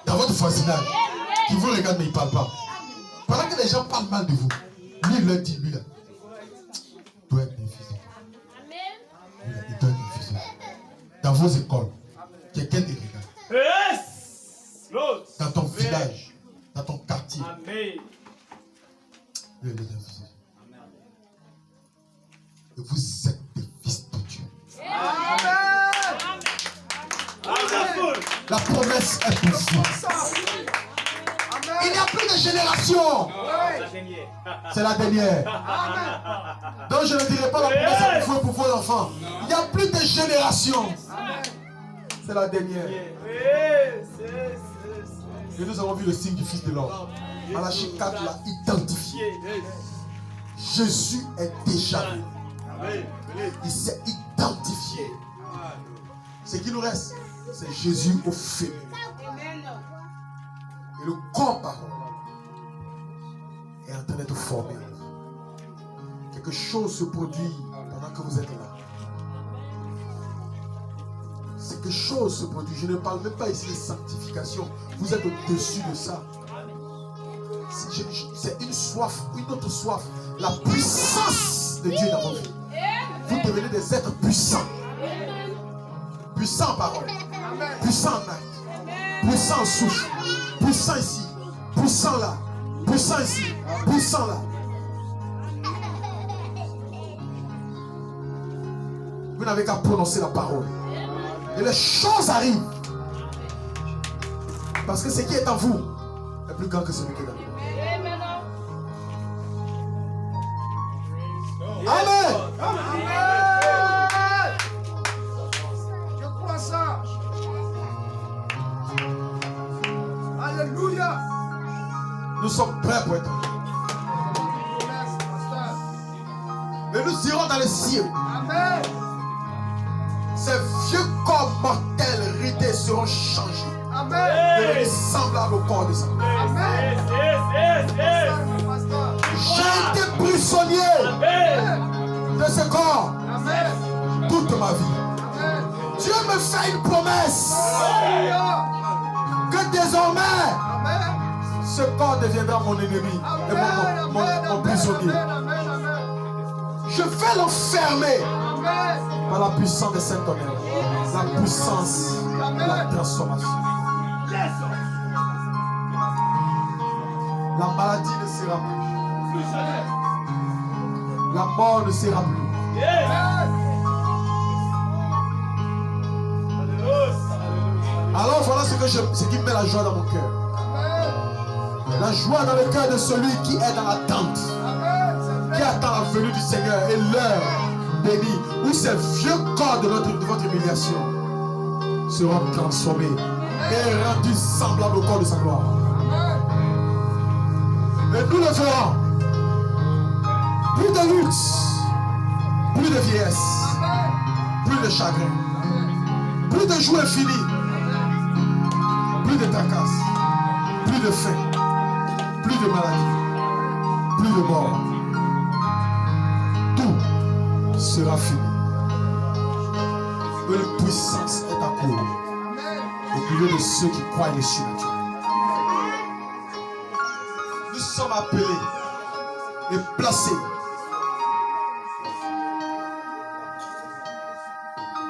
Speaker 1: Dans votre voisinage. Qui vous regarde mais il ne parle pas. Pendant que les gens parlent mal de vous, lui il leur dit, lui là, vos écoles. Quelqu'un te regarde.
Speaker 5: Yes. Lord.
Speaker 1: Dans ton village, dans ton quartier.
Speaker 5: Amen.
Speaker 1: Et vous êtes des fils de Dieu.
Speaker 5: Wonderful.
Speaker 1: La promesse est pour vous. Il n'y a plus de génération.
Speaker 5: La dernière.
Speaker 1: C'est la dernière. Donc je ne dirai pas la promesse est pour vous et pour vos enfants. Il n'y a plus de génération. C'est la dernière.
Speaker 5: Yes.
Speaker 1: Et nous avons vu le signe du Fils de l'homme. Malachie 4 l'a identifié. Jésus est déjà venu. Il s'est identifié. Ce qui nous reste, c'est Jésus au féminin. Et le corps parole est en train d'être formé. Quelque chose se produit pendant que vous êtes là. Quelque chose se produit. Je ne parle même pas ici de sanctification. Vous êtes au-dessus de ça. C'est une soif, une autre soif. La puissance de Dieu dans vos vies. Vous devenez des êtres puissants. Puissants en parole. Puissants en acte. Puissants en souffle. Puissants ici. Puissants là. Puissants ici. Puissants là. Vous n'avez qu'à prononcer la parole. Et les choses arrivent. Parce que ce qui est en vous est plus grand que celui qui est dans vous. Amen.
Speaker 4: Je crois ça. Alléluia.
Speaker 1: Nous sommes prêts pour être en nous. Et nous irons dans les cieux.
Speaker 4: Amen.
Speaker 1: Ces vieux corps mortels ridés seront changés.
Speaker 4: Amen.
Speaker 1: Devenus semblables au corps de sa mère.
Speaker 4: Amen. Pasteur.
Speaker 1: J'ai été prisonnier de ce corps
Speaker 4: Amen.
Speaker 1: toute ma vie.
Speaker 4: Amen.
Speaker 1: Dieu me fait une promesse
Speaker 4: Alléluia.
Speaker 1: que désormais
Speaker 4: Amen.
Speaker 1: ce corps deviendra mon ennemi et mon prisonnier. Je vais l'enfermer par la puissance de Saint-Tonnerre, la puissance de la transformation. La maladie ne sera plus. La mort ne sera plus. Alors voilà ce qui me met la joie dans mon cœur. La joie dans le cœur de celui qui est dans l'attente, qui attend la venue du Seigneur et l'heure bénie, où ces vieux corps de votre humiliation seront transformés et rendus semblables au corps de sa gloire. Et nous le verrons. Plus de lutte, plus de vieillesse, plus de chagrin, plus de joie infinie, plus de tracasse, plus de faim, plus de maladie, plus de mort. Tout sera fini. Une puissance est à court au milieu de ceux qui croient les surnaturels. Nous sommes appelés et placés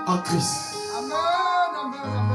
Speaker 1: en Christ.
Speaker 4: Amen.